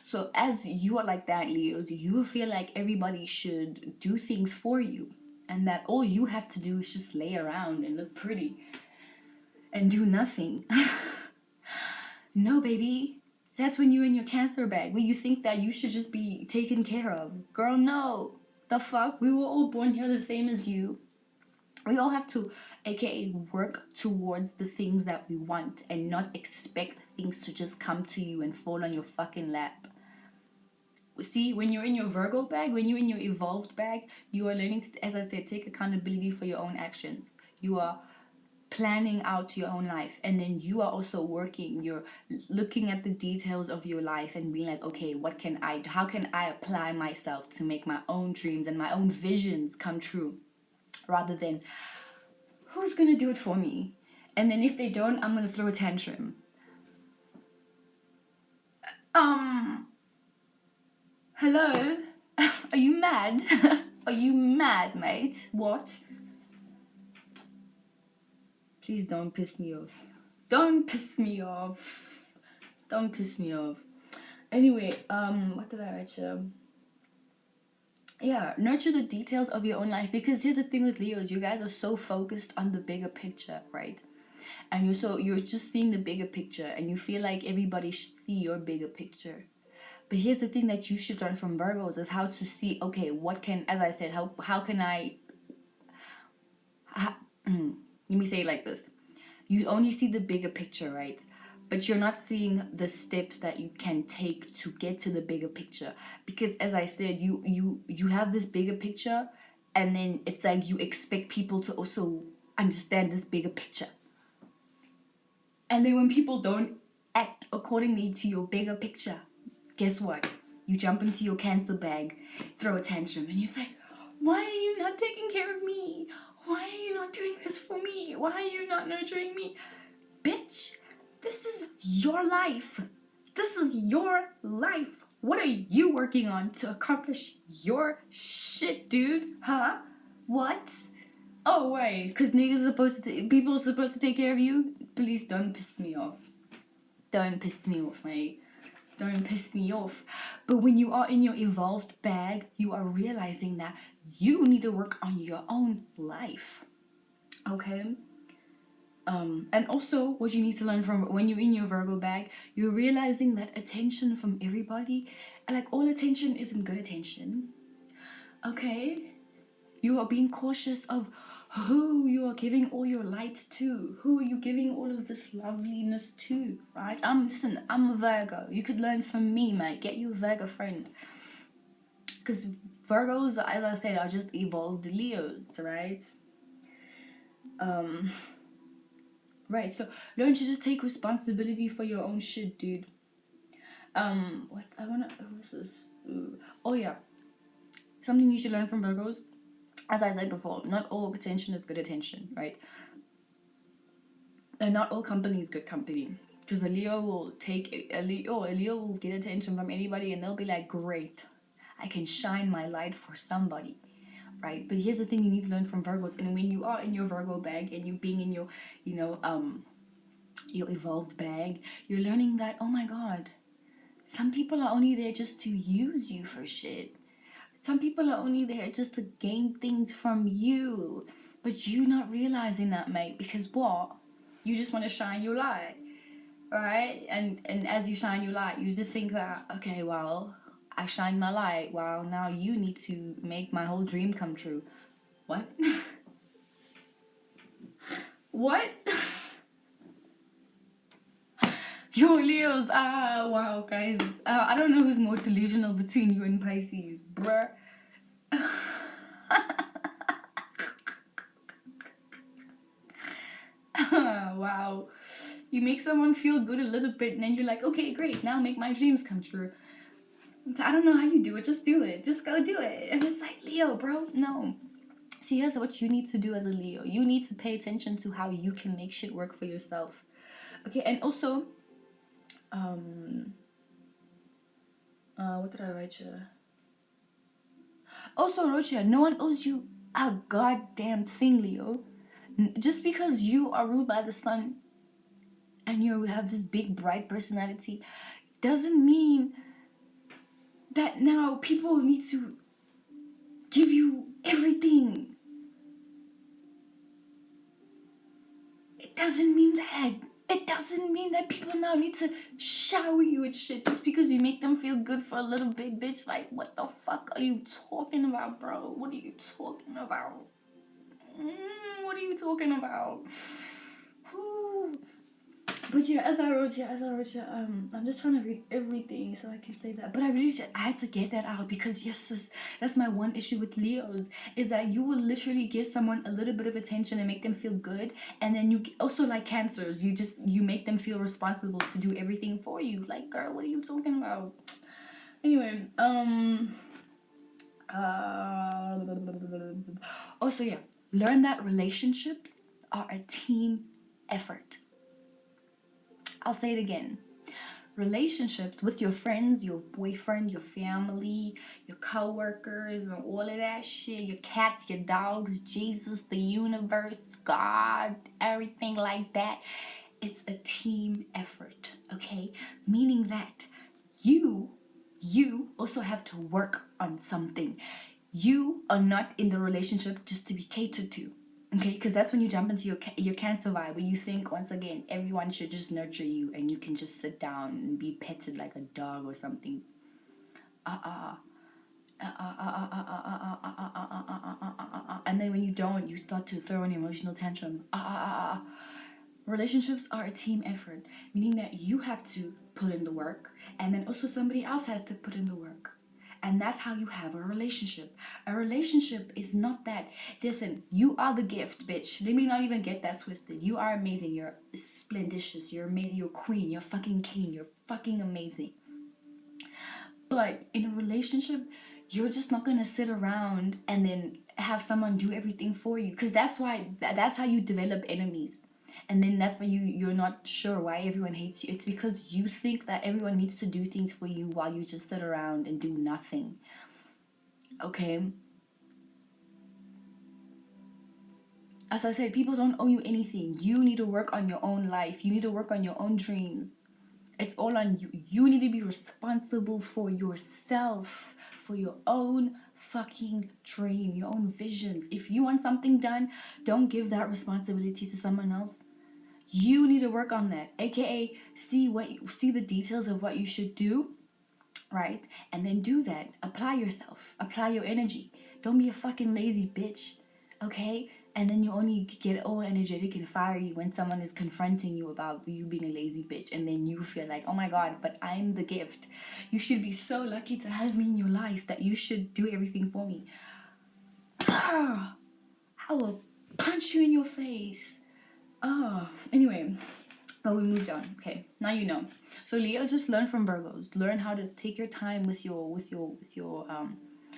So as you are like that, Leos, you feel like everybody should do things for you, and that all you have to do is just lay around and look pretty and do nothing. No, baby. That's when you're in your Cancer bag, where you think that you should just be taken care of. Girl, no. The fuck? We were all born here the same as you. We all have to, aka, work towards the things that we want and not expect things to just come to you and fall on your fucking lap. See, when you're in your Virgo bag, when you're in your evolved bag, you are learning to, as I said, take accountability for your own actions. You are planning out your own life, and then you are also working. You're looking at the details of your life and being like, okay, how can I apply myself to make my own dreams and my own visions come true, rather than who's gonna do it for me, and then if they don't, I'm gonna throw a tantrum. Hello? Are you mad? Are you mad, mate? What? Please don't piss me off. Don't piss me off. Don't piss me off. Anyway, what did I write here? Yeah, nurture the details of your own life, because here's the thing with Leos, you guys are so focused on the bigger picture, right? And you're just seeing the bigger picture, and you feel like everybody should see your bigger picture. But here's the thing that you should learn from Virgos is how to see, okay, what can, as I said, how can I, let me say it like this. You only see the bigger picture, right? but you're not seeing the steps that you can take to get to the bigger picture. Because as I said, you have this bigger picture, and then it's like you expect people to also understand this bigger picture. And then when people don't act accordingly to your bigger picture, guess what? You jump into your Cancer bag, throw a tantrum, and you're like, why are you not taking care of me? Why are you not doing this for me? Why are you not nurturing me? Bitch, this is your life. This is your life. What are you working on to accomplish your shit, dude? Huh? What? Oh, wait, because people are supposed to take care of you? Please don't piss me off. Don't piss me off, mate. Don't piss me off. But when you are in your evolved bag, you are realizing that you need to work on your own life. Okay? And also, what you need to learn from when you're in your Virgo bag, you're realizing that attention from everybody, like all attention isn't good attention. Okay? You are being cautious of who you are giving all your light to. Who are you giving all of this loveliness to, right? I'm a Virgo. You could learn from me, mate. Get you a Virgo friend. Because Virgos, as I said, are just evolved Leos, right? Right, so learn to just take responsibility for your own shit, dude. What's this? Oh yeah. Something you should learn from Virgos, as I said before, not all attention is good attention, right? And not all company is good company. Because a Leo will get attention from anybody, and they'll be like, great, I can shine my light for somebody, right? But here's the thing you need to learn from Virgos. And when you are in your Virgo bag and you being in your, your evolved bag, you're learning that, oh my God, some people are only there just to use you for shit. Some people are only there just to gain things from you. But you not realizing that, mate, because what? You just want to shine your light, right? And as you shine your light, you just think that, okay, well, I shine my light. Well, now you need to make my whole dream come true. What? What? Yo, Leos. Wow, guys. I don't know who's more delusional between you and Pisces, bruh. Wow. You make someone feel good a little bit, and then you're like, okay, great, now make my dreams come true. I don't know how you do it. Just do it. Just go do it. And it's like, Leo, bro, no. See, here's what you need to do as a Leo. You need to pay attention to how you can make shit work for yourself. Okay, and also, what did I write here? Also, wrote here, no one owes you a goddamn thing, Leo. Just because you are ruled by the sun and you have this big, bright personality doesn't mean that now people need to give you everything. It doesn't mean that. It doesn't mean that people now need to shower you with shit just because you make them feel good for a little bit, bitch. Like, what the fuck are you talking about, bro? What are you talking about? What are you talking about? Whew. But yeah, as I wrote here, I'm just trying to read everything so I can say that. But I had to get that out because yes, that's my one issue with Leos, is that you will literally give someone a little bit of attention and make them feel good, and then you also, like Cancers, you make them feel responsible to do everything for you. Like, girl, what are you talking about? Anyway, also yeah, learn that relationships are a team effort. I'll say it again. Relationships with your friends, your boyfriend, your family, your co-workers, and all of that shit, your cats, your dogs, Jesus, the universe, God, everything like that. It's a team effort, okay? Meaning that you also have to work on something. You are not in the relationship just to be catered to. Okay, because that's when you jump into your Cancer vibe, where you think, once again, everyone should just nurture you and you can just sit down and be petted like a dog or something. And then when you don't, you start to throw an emotional tantrum. relationships are a team effort, meaning that you have to put in the work, and then also somebody else has to put in the work. And that's how you have a relationship. A relationship is not that. Listen, you are the gift, bitch. Let me not even get that twisted. You are amazing. You're splendicious. You're amazing. You're queen. You're fucking king. You're fucking amazing. But in a relationship, you're just not gonna sit around and then have someone do everything for you. Because that's how you develop enemies. And then that's why you're not sure why everyone hates you. It's because you think that everyone needs to do things for you while you just sit around and do nothing. Okay? As I said, people don't owe you anything. You need to work on your own life. You need to work on your own dreams. It's all on you. You need to be responsible for yourself, for your own fucking dream, your own visions. If you want something done, don't give that responsibility to someone else. You need to work on that, aka see the details of what you should do, right? And then do that. Apply yourself. Apply your energy. Don't be a fucking lazy bitch, okay? And then you only get all energetic and fiery when someone is confronting you about you being a lazy bitch, and then you feel like, oh my god, but I'm the gift. You should be so lucky to have me in your life that you should do everything for me. I will punch you in your face. Anyway, but we moved on. Okay, now you know. So Leos, just learn from Virgos. Learn how to take your time with your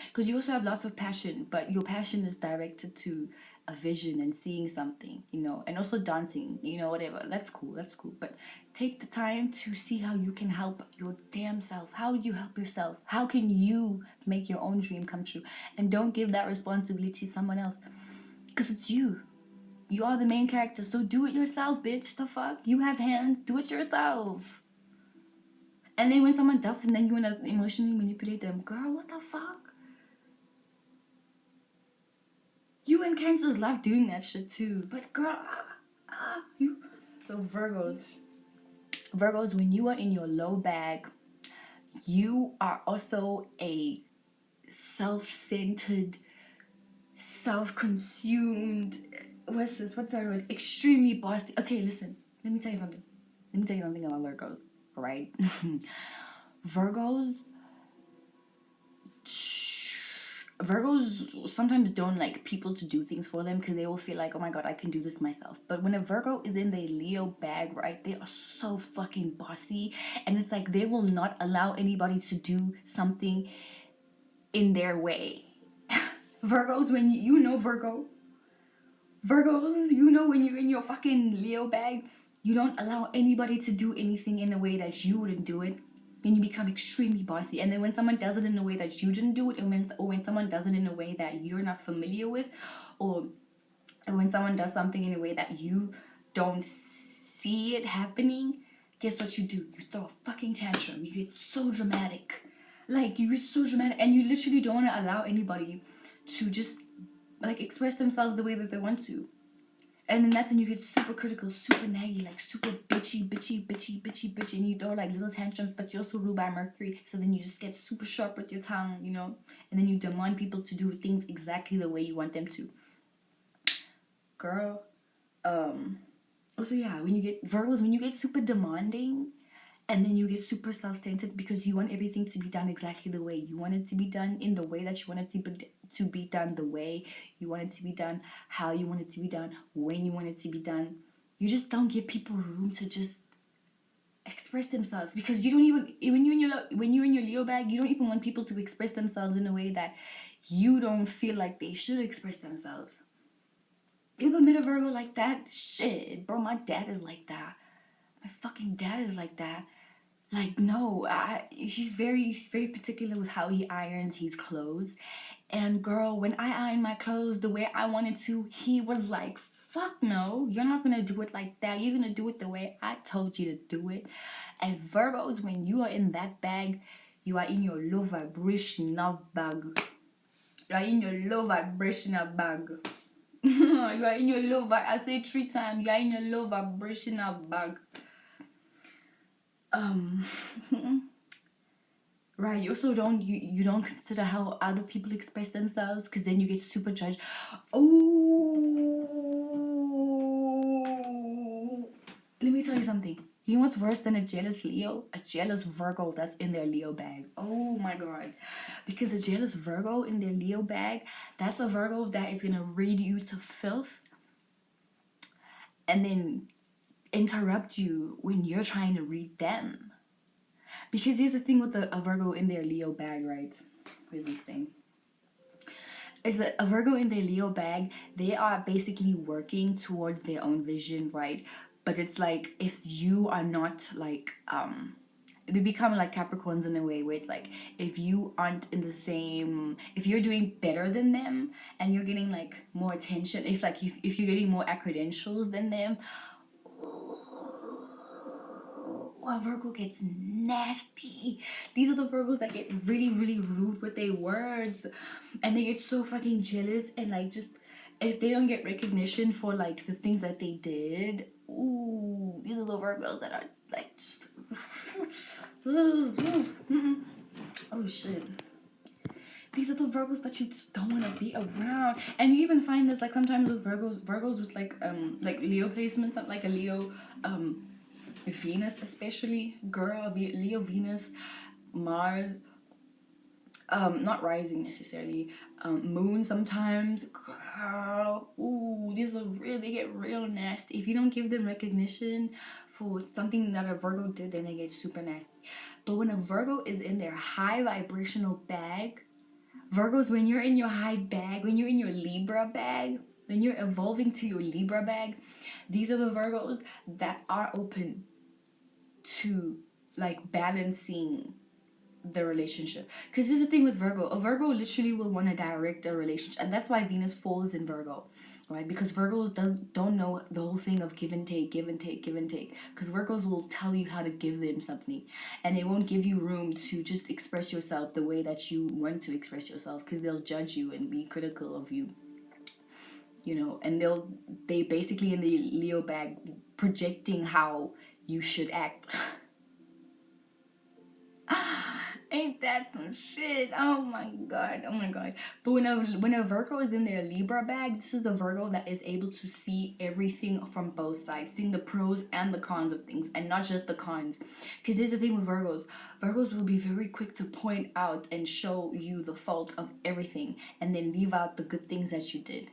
because you also have lots of passion, but your passion is directed to a vision and seeing something, and also dancing, whatever. That's cool. But take the time to see how you can help your damn self. How do you help yourself? How can you make your own dream come true? And don't give that responsibility to someone else, because it's you. You are the main character, so do it yourself, bitch. The fuck? You have hands, do it yourself. And then when someone does it, then you want to emotionally manipulate them. Girl, what the fuck? You and Cancers love doing that shit too. But girl, you. So Virgos, when you are in your low bag, you are also a self-centered, self-consumed, what's the word? Extremely bossy. Okay, listen. Let me tell you something about Virgos, alright? Virgos sometimes don't like people to do things for them because they will feel like, oh my god, I can do this myself. But when a Virgo is in the Leo bag, right, they are so fucking bossy, and it's like they will not allow anybody to do something in their way. Virgos, when Virgos, when you're in your fucking Leo bag, you don't allow anybody to do anything in a way that you wouldn't do it. Then you become extremely bossy. And then when someone does it in a way that you didn't do it, or when someone does it in a way that you're not familiar with, or when someone does something in a way that you don't see it happening, guess what you do? You throw a fucking tantrum. You get so dramatic. And you literally don't want to allow anybody to just express themselves the way that they want to. And then that's when you get super critical, super naggy, super bitchy, and you throw little tantrums, but you're also ruled by Mercury, so then you just get super sharp with your tongue, and then you demand people to do things exactly the way you want them to. Girl, also yeah, when you get Virgos, when you get super demanding, and then you get super self-centered because you want everything to be done exactly the way you want it to be done, in the way that you want it to be done, the way you want it to be done, how you want it to be done, when you want it to be done. You just don't give people room to just express themselves, because you don't even, when you're in your Leo bag, you don't even want people to express themselves in a way that you don't feel like they should express themselves. You ever met a Virgo like that? Shit, bro, my dad is like that. My fucking dad is like that. No, he's very particular with how he irons his clothes. And girl, when I iron my clothes the way I wanted to, he was like, fuck no, you're not gonna do it like that. You're gonna do it the way I told you to do it. And Virgos, when you are in that bag, you are in your low vibrational bag. You are in your low vibrational bag. You are in your low I say it 3 times. You are in your low vibrational bag. Right, you also don't you don't consider how other people express themselves, because then you get super judged. Oh, you something. You know what's worse than a jealous Leo? A jealous Virgo that's in their Leo bag. Oh my god. Because a jealous Virgo in their Leo bag, that's a Virgo that is gonna read you to filth and then interrupt you when you're trying to read them. Because here's the thing with a Virgo in their Leo bag, right? Where's this thing? Is a Virgo in their Leo bag, they are basically working towards their own vision, right? But it's like if you are not like they become like Capricorns in a way where it's like if you aren't in the same, if you're doing better than them and you're getting like more attention, if you're getting more credentials than them, well, Virgo gets nasty. These are the Virgos that get really, really rude with their words. And they get so fucking jealous. And like just, if they don't get recognition for like the things that they did, ooh, these are the Virgos that are like just... oh shit. These are the Virgos that you just don't want to be around. And you even find this like sometimes with Virgos with like Leo placements, like a Leo, Venus especially, girl, Leo, Venus, Mars, not rising necessarily, moon sometimes, girl, ooh, they get real nasty. If you don't give them recognition for something that a Virgo did, then they get super nasty. But when a Virgo is in their high vibrational bag, Virgos, when you're in your high bag, when you're in your Libra bag, when you're evolving to your Libra bag, these are the Virgos that are open to like balancing the relationship. Because here's the thing with Virgo, a Virgo literally will want to direct a relationship, and that's why Venus falls in Virgo, right? Because Virgos don't know the whole thing of give and take, because Virgos will tell you how to give them something, and they won't give you room to just express yourself the way that you want to express yourself, because they'll judge you and be critical of you, you know. And they basically in the Leo bag projecting how you should act. Ain't that some shit? Oh my god. But when a Virgo is in their Libra bag, this is a Virgo that is able to see everything from both sides, seeing the pros and the cons of things, and not just the cons. Because here's the thing with Virgos will be very quick to point out and show you the fault of everything, and then leave out the good things that you did.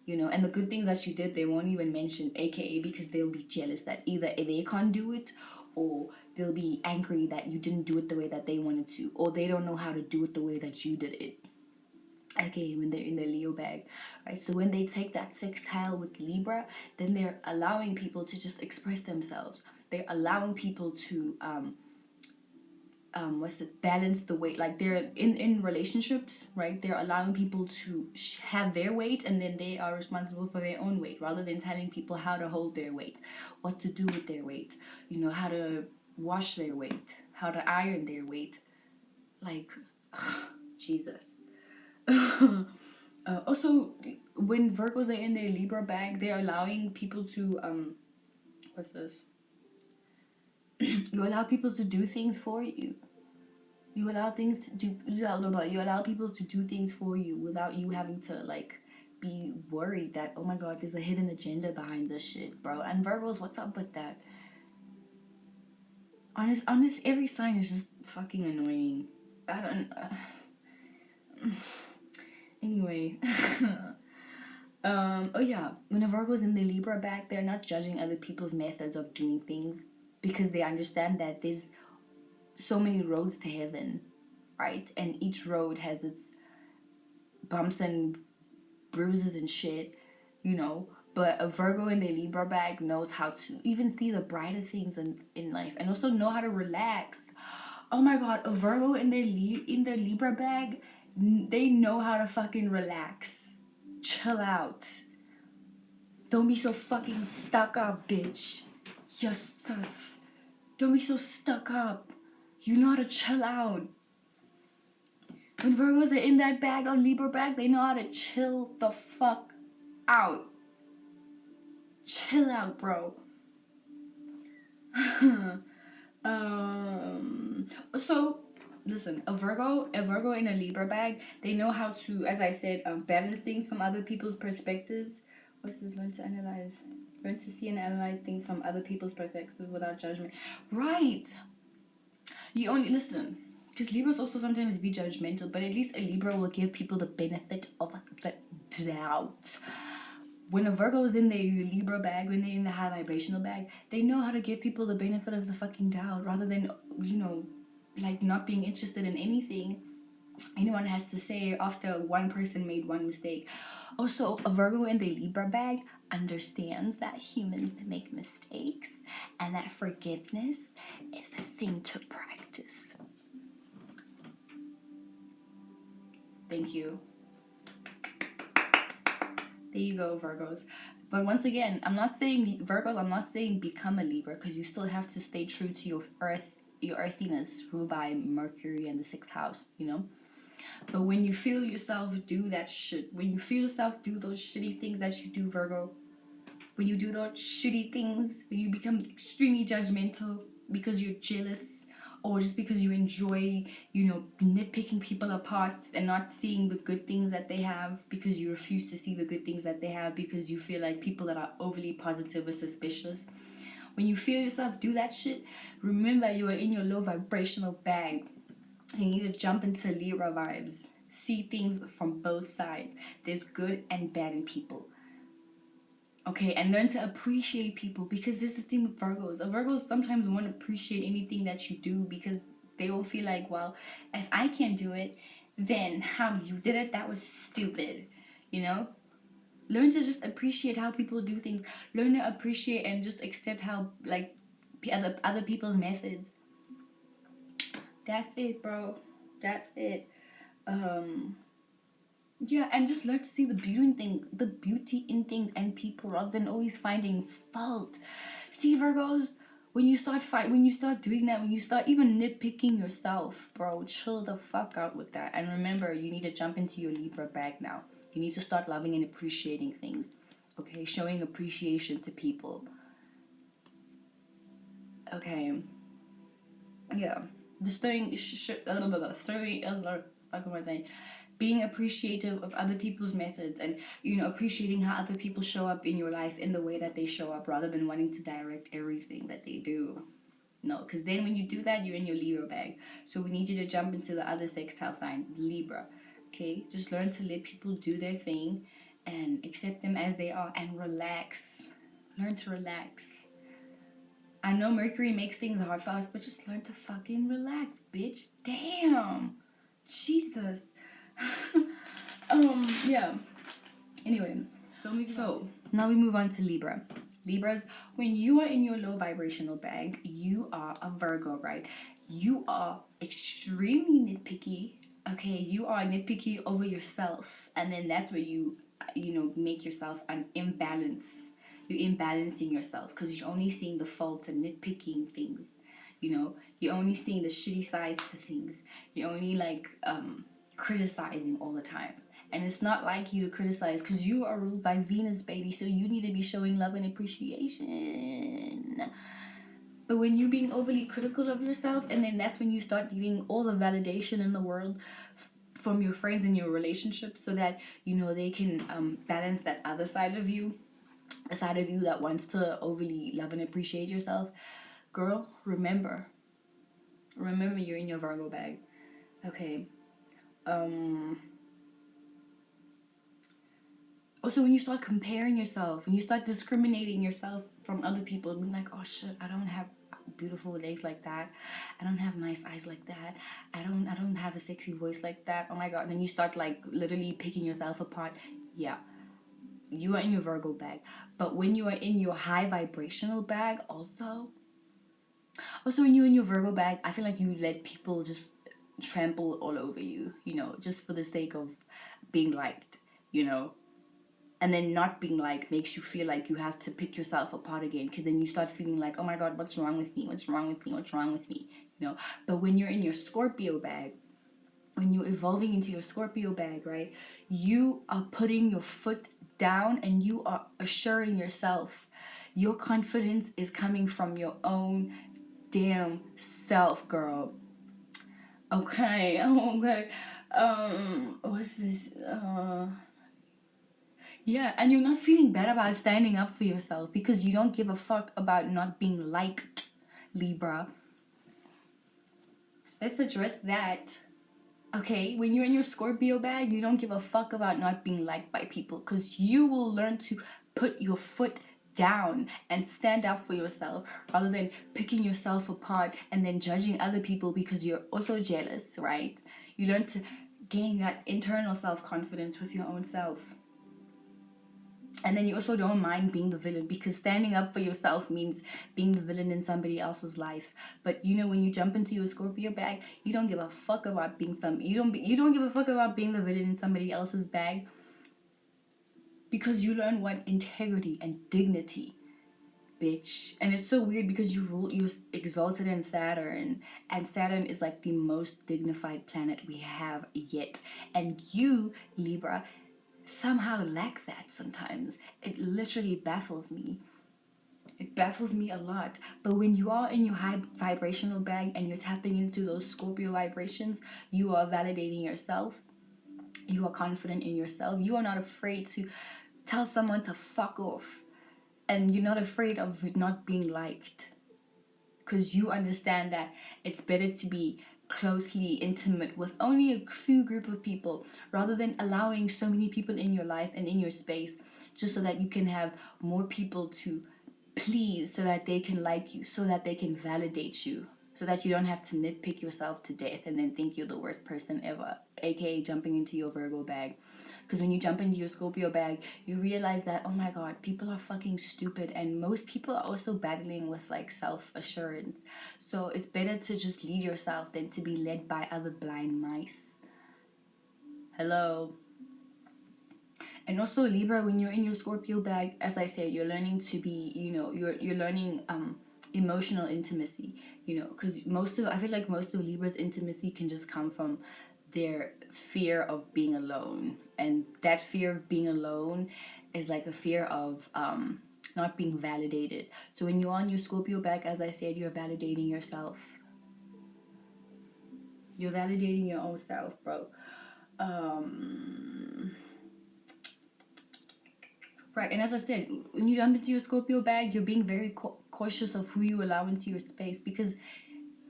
You know, and the good things that you did, they won't even mention, aka because they'll be jealous that either they can't do it, or they'll be angry that you didn't do it the way that they wanted to, or they don't know how to do it the way that you did it. Okay, when they're in their Leo bag, right? So when they take that sextile with Libra, then they're allowing people to just express themselves. They're allowing people to balance the weight. Like they're in relationships, right? They're allowing people to have their weight, and then they are responsible for their own weight, rather than telling people how to hold their weight, what to do with their weight, you know, how to wash their weight, how to iron their weight. Like, Jesus. Also, when Virgos are in their Libra bag, they're allowing people to you allow people to do things for you. You allow people to do things for you without you having to like be worried that, oh my god, there's a hidden agenda behind this shit, bro. And Virgos, what's up with that? Honest, every sign is just fucking annoying. I don't. Anyway. Oh yeah, when a Virgo's in the Libra bag, they're not judging other people's methods of doing things, because they understand that there's so many roads to heaven, right? And each road has its bumps and bruises and shit, you know. But a Virgo in their Libra bag knows how to even see the brighter things in life, and also know how to relax. Oh my god, a Virgo in their Libra bag, they know how to fucking relax. Chill out. Don't be so fucking stuck up, bitch. Yes, sis. Don't be so stuck up. You know how to chill out. When Virgos are in that bag or Libra bag, they know how to chill the fuck out. Chill out, bro. So listen, a Virgo in a Libra bag, they know how to, as I said, balance things from other people's perspectives. What's this? Learn to analyze. Learn to see and analyze things from other people's perspectives without judgment. Right. You only listen. Because Libras also sometimes be judgmental, but at least a Libra will give people the benefit of the doubt. When a Virgo is in their Libra bag, when they're in the high vibrational bag, they know how to give people the benefit of the fucking doubt rather than, you know, like not being interested in anything anyone has to say after one person made one mistake. Also, a Virgo in the Libra bag understands that humans make mistakes and that forgiveness is a thing to practice. Thank you. There you go, Virgos. But once again, I'm not saying Virgos, I'm not saying become a Libra, because you still have to stay true to your earthiness ruled by Mercury and the 6th house, you know? But when you feel yourself do that shit, when you feel yourself do those shitty things that you do, Virgo, when you do those shitty things, when you become extremely judgmental because you're jealous, or just because you enjoy, you know, nitpicking people apart and not seeing the good things that they have, because you refuse to see the good things that they have because you feel like people that are overly positive are suspicious. When you feel yourself do that shit, remember you are in your low vibrational bag. So you need to jump into Libra vibes. See things from both sides. There's good and bad in people. Okay, and learn to appreciate people, because this is the thing with Virgos. Virgos sometimes won't appreciate anything that you do because they will feel like, well, if I can't do it, then how you did it, that was stupid, you know? Learn to just appreciate how people do things. Learn to appreciate and just accept how, like, other people's methods. That's it, bro. That's it. Yeah, and just learn to see the beauty in things and people rather than always finding fault. See, Virgos, when you start doing that, when you start even nitpicking yourself, bro, chill the fuck out with that. And remember, you need to jump into your Libra bag now. You need to start loving and appreciating things. Okay, showing appreciation to people. Okay. Yeah. Just being appreciative of other people's methods, and, you know, appreciating how other people show up in your life in the way that they show up rather than wanting to direct everything that they do. No, because then when you do that, you're in your Libra bag. So we need you to jump into the other sextile sign, Libra. Okay, just learn to let people do their thing and accept them as they are and relax. Learn to relax. I know Mercury makes things hard for us, but just learn to fucking relax, bitch. Damn. Jesus. Yeah. Anyway, so now we move on to Libra. Libras, when you are in your low vibrational bag, you are a Virgo, right? You are extremely nitpicky. Okay, you are nitpicky over yourself, and then that's where you know, make yourself an imbalance. You're imbalancing yourself because you're only seeing the faults and nitpicking things. You know, you're only seeing the shitty sides to things. You're only like criticizing all the time. And it's not like you to criticize because you are ruled by Venus, baby. So you need to be showing love and appreciation. But when you're being overly critical of yourself, and then that's when you start needing all the validation in the world from your friends and your relationships, so that, you know, they can balance that other side of you, a side of you that wants to overly love and appreciate yourself. Girl, remember you're in your Virgo bag. Okay. Also, when you start comparing yourself, when you start discriminating yourself from other people, being like, oh shit, I don't have beautiful legs like that, I don't have nice eyes like that, I don't have a sexy voice like that, oh my god, and then you start like literally picking yourself apart. Yeah, you are in your Virgo bag. But when you are in your high vibrational bag, also when you're in your Virgo bag, I feel like you let people just trample all over you, you know, just for the sake of being liked, you know. And then not being liked makes you feel like you have to pick yourself apart again, because then you start feeling like, oh my god, what's wrong with me, you know. But when you're in your Scorpio bag, when you're evolving into your Scorpio bag, right, you are putting your foot down and you are assuring yourself. Your confidence is coming from your own damn self, girl. Okay. What's this? Yeah, and you're not feeling bad about standing up for yourself because you don't give a fuck about not being liked, Libra. Let's address that. Okay, when you're in your Scorpio bag, you don't give a fuck about not being liked by people because you will learn to put your foot down and stand up for yourself rather than picking yourself apart and then judging other people because you're also jealous, right? You learn to gain that internal self-confidence with your own self. And then you also don't mind being the villain because standing up for yourself means being the villain in somebody else's life. But you know, when you jump into your Scorpio bag, you don't give a fuck about being you don't give a fuck about being the villain in somebody else's bag because you learn what integrity and dignity, bitch. And it's so weird because you're exalted in Saturn, and Saturn is like the most dignified planet we have yet. And you, Libra, somehow lack that sometimes. It literally baffles me. It baffles me a lot. But when you are in your high vibrational bag and you're tapping into those Scorpio vibrations, you are validating yourself. You are confident in yourself. You are not afraid to tell someone to fuck off. And you're not afraid of not being liked. Because you understand that it's better to be closely intimate with only a few group of people rather than allowing so many people in your life and in your space just so that you can have more people to please, so that they can like you, so that they can validate you, so that you don't have to nitpick yourself to death and then think you're the worst person ever, aka jumping into your Virgo bag. Because when you jump into your Scorpio bag, you realize that, oh my god, people are fucking stupid. And most people are also battling with like self assurance. So it's better to just lead yourself than to be led by other blind mice. Hello. And also Libra, when you're in your Scorpio bag, as I said, you're learning to be, you're learning emotional intimacy, because I feel like most of Libra's intimacy can just come from their fear of being alone. And that fear of being alone is like a fear of not being validated. So when you're on your Scorpio bag, as I said, you're validating yourself. You're validating your own self, bro. Right, and as I said, when you jump into your Scorpio bag, you're being very cautious of who you allow into your space because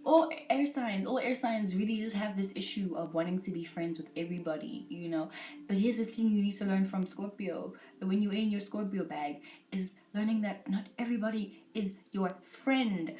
all air signs really just have this issue of wanting to be friends with everybody. But here's the thing you need to learn from Scorpio, when you're in your Scorpio bag, is learning that not everybody is your friend.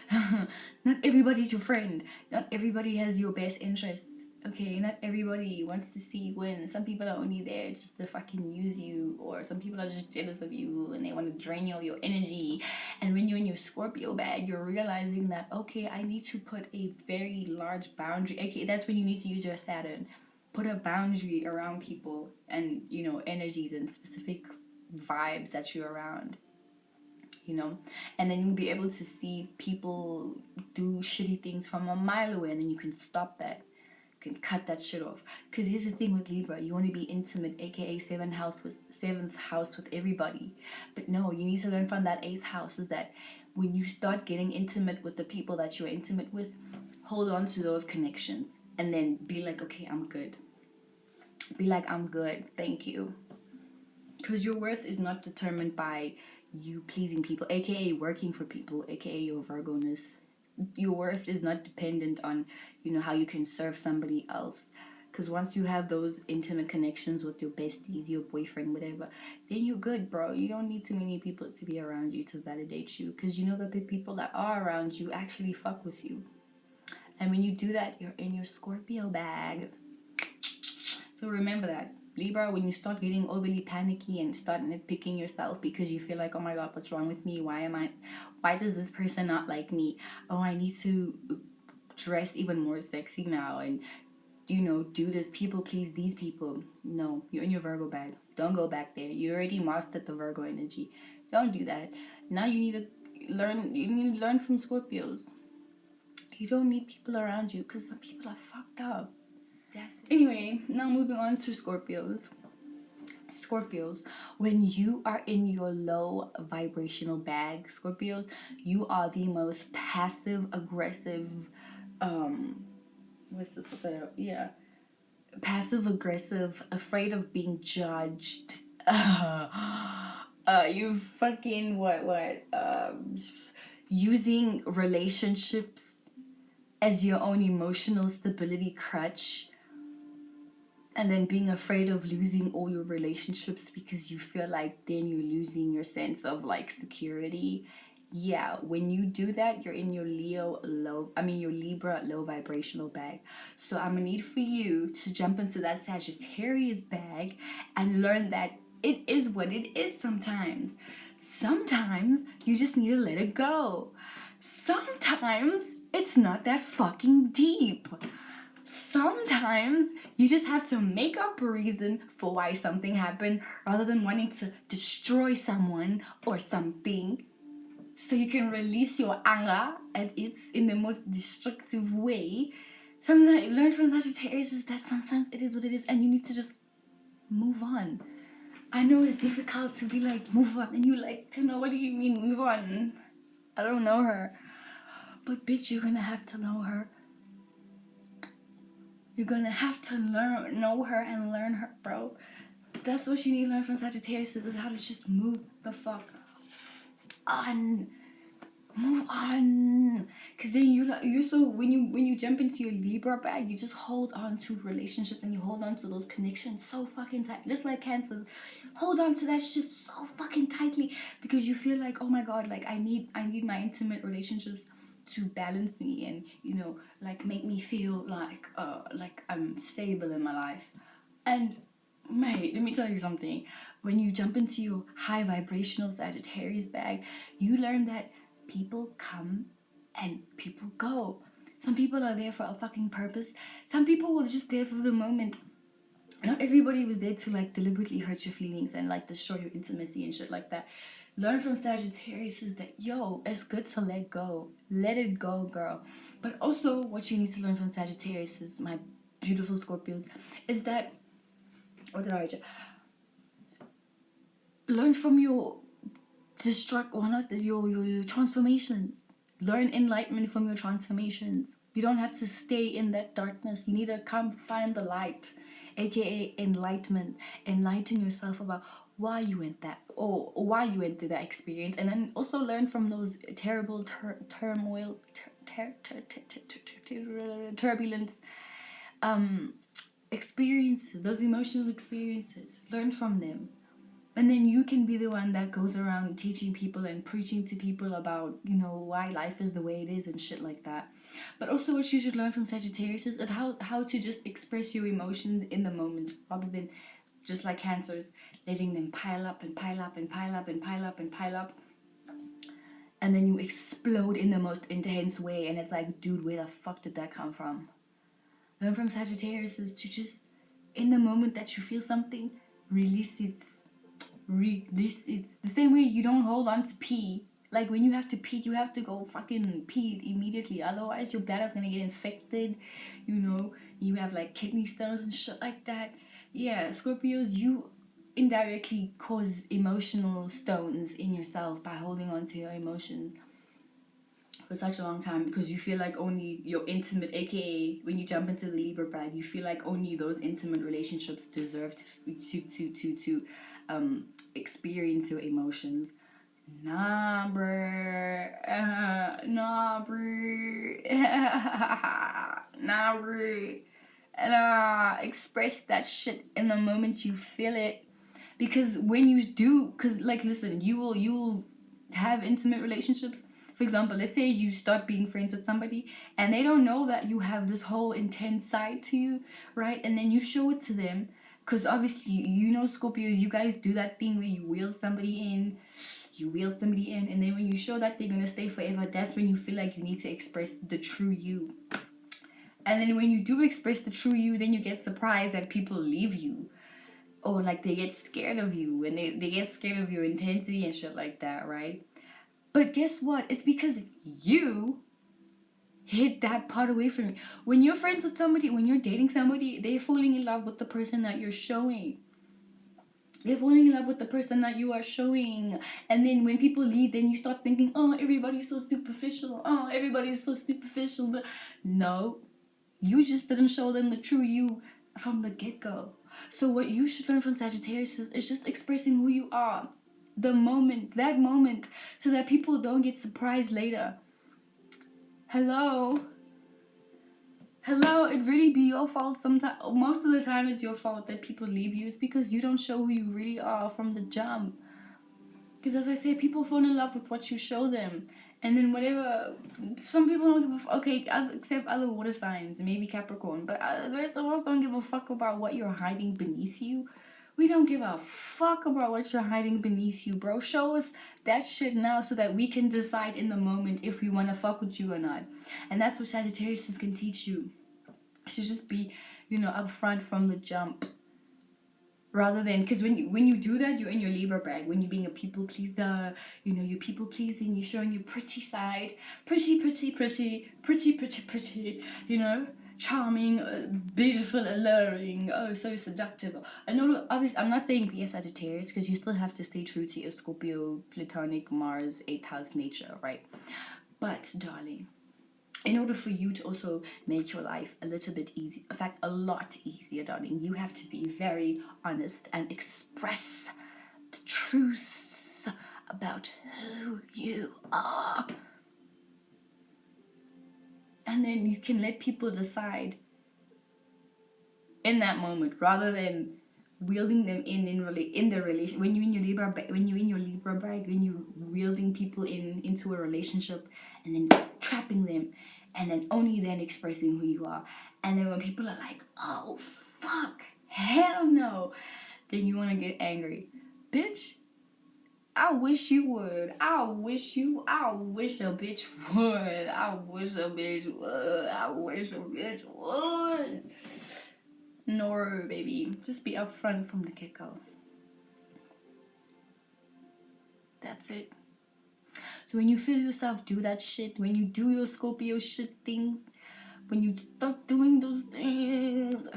Not everybody's your friend. Not everybody has your best interests. Okay, not everybody wants to see you win. Some people are only there just to fucking use you, or some people are just jealous of you and they want to drain you of your energy. And when you're in your Scorpio bag, you're realizing that, okay, I need to put a very large boundary. Okay, that's when you need to use your Saturn. Put a boundary around people and, energies and specific vibes that you're around. And then you'll be able to see people do shitty things from a mile away, and then you can stop that. Can cut that shit off. Because here's the thing with Libra, you want to be intimate, aka seventh house with everybody. But no, you need to learn from that 8th house is that when you start getting intimate with the people that you're intimate with, hold on to those connections and then be like, okay, I'm good. Be like, I'm good, thank you. Because your worth is not determined by you pleasing people, aka working for people, aka your Virgo-ness. Your worth is not dependent on how you can serve somebody else, because once you have those intimate connections with your besties, your boyfriend, whatever, then you're good, bro. You don't need too many people to be around you to validate you, because you know that the people that are around you actually fuck with you. And when you do that, you're in your Scorpio bag. So remember that, Libra, when you start getting overly panicky and start nitpicking yourself because you feel like, oh my god, what's wrong with me? Why does this person not like me? Oh, I need to dress even more sexy now and, do this, people please these people. No, you're in your Virgo bag. Don't go back there. You already mastered the Virgo energy. Don't do that. Now you need to learn from Scorpios. You don't need people around you because some people are fucked up. Anyway, now moving on to Scorpios. Scorpios, when you are in your low vibrational bag, Scorpios, you are the most passive aggressive, what's this about? Yeah. Passive aggressive, afraid of being judged, You fucking using relationships as your own emotional stability crutch, and then being afraid of losing all your relationships because you feel like then you're losing your sense of like security. Yeah, when you do that, you're in your your Libra low vibrational bag. So I'm gonna need for you to jump into that Sagittarius bag and learn that it is what it is sometimes. Sometimes you just need to let it go. Sometimes it's not that fucking deep. Sometimes you just have to make up a reason for why something happened rather than wanting to destroy someone or something, so you can release your anger and it's in the most destructive way. Something that I learned from Sagittarius is that sometimes it is what it is and you need to just move on. I know it's difficult to be like, move on, and you like to know, what do you mean move on? I don't know her. But bitch, you're gonna have to know her. You're gonna have to know her and learn her, bro. That's what you need to learn from Sagittarius, is how to just move the fuck on. Move on. Cause then you so when you jump into your Libra bag, you just hold on to relationships and you hold on to those connections so fucking tight. Just like Cancer. Hold on to that shit so fucking tightly because you feel like, oh my god, like I need my intimate relationships to balance me and, you know, like make me feel like I'm stable in my life. And mate, let me tell you something. When you jump into your high vibrational Sagittarius bag, you learn that people come and people go. Some people are there for a fucking purpose. Some people were just there for the moment. Not everybody was there to like deliberately hurt your feelings and like destroy your intimacy and shit like that. Learn from Sagittarius is that, yo, it's good to let go. Let it go, girl. But also what you need to learn from Sagittarius is, my beautiful Scorpios, is that, what did I write? Learn from your your transformations. Learn enlightenment from your transformations. You don't have to stay in that darkness. You need to come find the light, aka enlightenment. Enlighten yourself about why you went that, or why you went through that experience, and then also learn from those terrible turmoil, turbulence experiences, those emotional experiences. Learn from them. And then you can be the one that goes around teaching people and preaching to people about, you know, why life is the way it is and shit like that. But also what you should learn from Sagittarius is how to just express your emotions in the moment rather than just like Cancers, letting them pile up and pile up and pile up and pile up and pile up. And then you explode in the most intense way and it's like, dude, where the fuck did that come from? Learn from Sagittarius is to just, in the moment that you feel something, release it. Release it. The same way you don't hold on to pee. Like when you have to pee, you have to go fucking pee immediately. Otherwise your bladder's gonna get infected. You know, you have like kidney stones and shit like that. Yeah, Scorpios, you indirectly cause emotional stones in yourself by holding on to your emotions for such a long time, because you feel like only your intimate, aka when you jump into the Libra bag, you feel like only those intimate relationships deserve to experience your emotions. Nah, bruh. Nah, bruh. Nah, bruh. Express that shit in the moment you feel it. Because when you do, because like, listen, you will have intimate relationships. For example, let's say you start being friends with somebody and they don't know that you have this whole intense side to you, right? And then you show it to them, because obviously, you know, Scorpios, you guys do that thing where you wheel somebody in, and then when you show that they're gonna stay forever, that's when you feel like you need to express the true you. And then when you do express the true you, then you get surprised that people leave you, or like they get scared of you, and they get scared of your intensity and shit like that, right? But guess what? It's because you hid that part away from you. When you're friends with somebody, when you're dating somebody, they're falling in love with the person that you're showing. They're falling in love with the person that you are showing. And then when people leave, then you start thinking, oh, everybody's so superficial. Oh, everybody's so superficial. But no, you just didn't show them the true you from the get-go. So what you should learn from Sagittarius is just expressing who you are. The moment, that moment, so that people don't get surprised later. Hello, it really be your fault sometimes. Most of the time it's your fault that people leave you. It's because you don't show who you really are from the jump. Because as I say, people fall in love with what you show them. And then whatever, some people don't give a fuck, okay, except other water signs, maybe Capricorn. But the rest of us don't give a fuck about what you're hiding beneath you. We don't give a fuck about what you're hiding beneath you, bro. Show us that shit now so that we can decide in the moment if we want to fuck with you or not. And that's what Sagittarius can teach you. To just be, upfront from the jump. Rather than, because when you do that, you're in your Libra bag. When you're being a people pleaser, you're people pleasing, you're showing your pretty side. Pretty, charming, beautiful, alluring, oh, so seductive. I know, obviously, I'm not saying be a Sagittarius, because you still have to stay true to your Scorpio, Platonic, Mars, 8th house nature, right? But, darling, in order for you to also make your life a little bit easy, in fact, a lot easier, darling, you have to be very honest and express the truth about who you are. And then you can let people decide in that moment, rather than wielding them in the relation. When you're in your Libra bag, when you're wielding people into a relationship, and then you're trapping them, and then only then expressing who you are. And then when people are like, oh fuck, hell no, then you want to get angry, bitch. I wish you would. I wish a bitch would. No, baby. Just be upfront from the get-go. That's it. So when you feel yourself do that shit, when you do your Scorpio shit things, when you stop doing those things,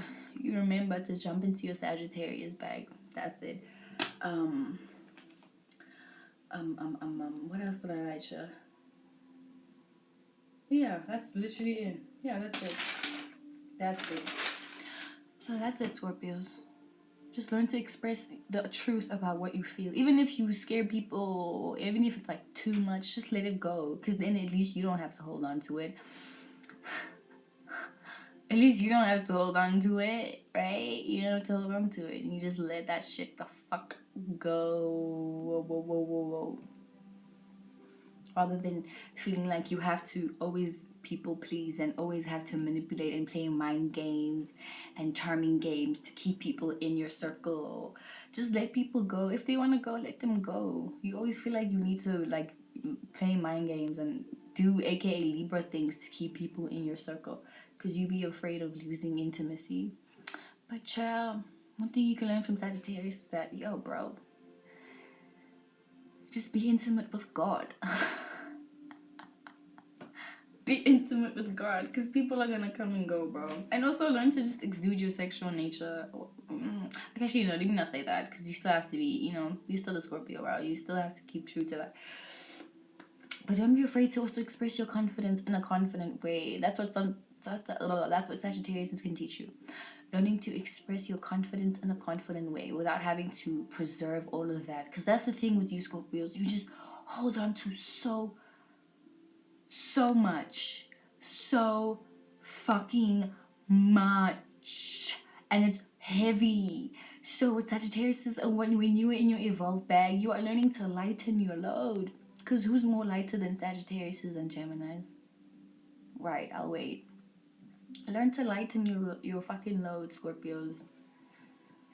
you remember to jump into your Sagittarius bag. That's it. What else would I write you? Yeah, that's literally it. Yeah, that's it. So that's it, Scorpios. Just learn to express the truth about what you feel. Even if you scare people, even if it's like too much, just let it go. Because then at least you don't have to hold on to it. At least you don't have to hold on to it, right? You don't have to hold on to it. And you just let that shit the fuck go. Whoa. Rather than feeling like you have to always people please and always have to manipulate and play mind games and charming games to keep people in your circle. Just let people go. If they want to go, let them go. You always feel like you need to like play mind games and do aka Libra things to keep people in your circle, because you be afraid of losing intimacy. But child, one thing you can learn from Sagittarius is that, yo bro, just be intimate with God. Be intimate with God, because people are gonna come and go, bro. And also learn to just exude your sexual nature. Actually, let me not say that, because you still have to be, you're still a Scorpio, bro. You still have to keep true to that. But don't be afraid to also express your confidence in a confident way. That's what Sagittarius can teach you. Learning to express your confidence in a confident way without having to preserve all of that. Because that's the thing with you Scorpios. You just hold on to so much. So fucking much. And it's heavy. So with Sagittarius, when you are in your evolved bag, you are learning to lighten your load. Because who's more lighter than Sagittarius and Geminis? Right, I'll wait. Learn to lighten your fucking load, Scorpios.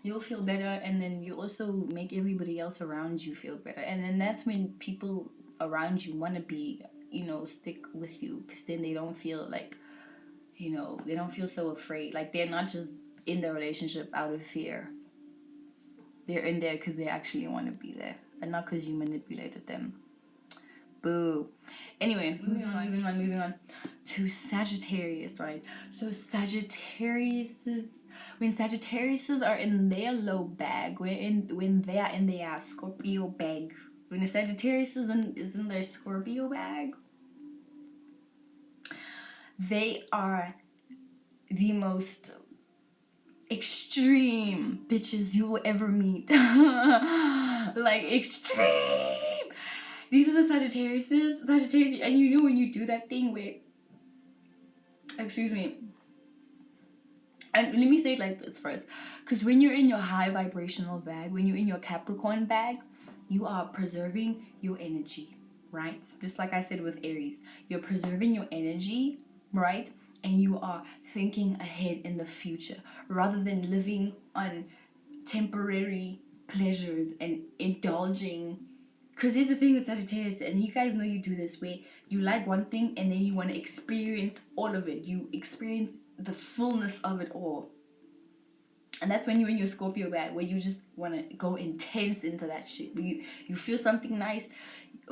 You'll feel better, and then you also make everybody else around you feel better. And then that's when people around you want to be, stick with you, because then they don't feel like, they don't feel so afraid. Like, they're not just in the relationship out of fear. They're in there because they actually want to be there, and not because you manipulated them. Boo. Anyway, moving on to Sagittarius, right? So Sagittarius, when Sagittarius are in their low bag, when they are in their Scorpio bag, when the Sagittarius is in their Scorpio bag, they are the most extreme bitches you will ever meet. Like extreme. These are the Sagittarius, and you know when you do that thing where, excuse me, and let me say it like this first, because when you're in your high vibrational bag, when you're in your Capricorn bag, you are preserving your energy, right? Just like I said with Aries, you're preserving your energy, right? And you are thinking ahead in the future rather than living on temporary pleasures and indulging. Because here's the thing with Sagittarius, and you guys know you do this, where you like one thing and then you want to experience all of it. You experience the fullness of it all. And that's when you're in your Scorpio bag, where you just want to go intense into that shit. You feel something nice.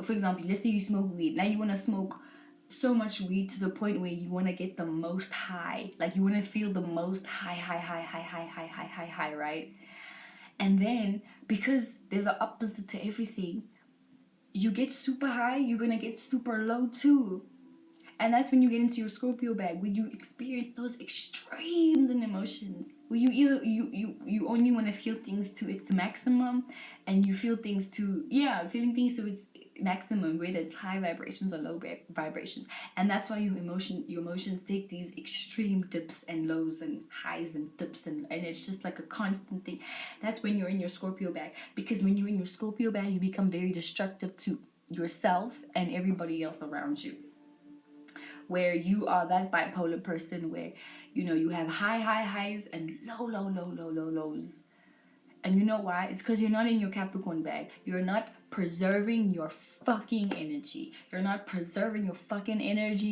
For example, let's say you smoke weed. Now you want to smoke so much weed to the point where you want to get the most high. Like you want to feel the most high, right? And then, because there's an opposite to everything, you get super high, you're going to get super low too. And that's when you get into your Scorpio bag, where you experience those extremes in emotions, where you either you only want to feel things to its maximum, and you feel things to feeling things to its maximum, whether it's high vibrations or low vibrations. And that's why your emotions take these extreme dips and lows and highs and dips, and it's just like a constant thing. That's when you're in your Scorpio bag, because when you're in your Scorpio bag, you become very destructive to yourself and everybody else around you, where you are that bipolar person where, you know, you have high highs and low lows. And you know why? It's because you're not in your Capricorn bag. You're not preserving your fucking energy. You're not preserving your fucking energy.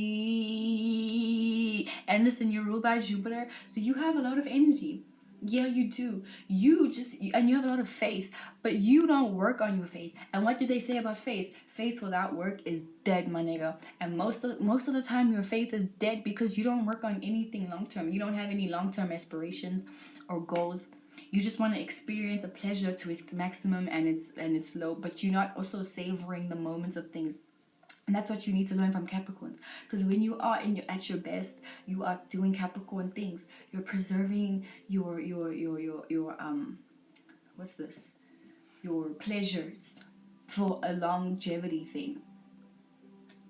And listen, you're ruled by Jupiter, so you have a lot of energy. Yeah, you do. And you have a lot of faith, but you don't work on your faith. And what do they say about faith? Faith without work is dead, my nigga. And most of the time, your faith is dead because you don't work on anything long term. You don't have any long term aspirations or goals. You just want to experience a pleasure to its maximum, and it's low, but you're not also savoring the moments of things. And that's what you need to learn from Capricorns. Because when you are at your best, you are doing Capricorn things. You're preserving your what's this? Your pleasures for a longevity thing.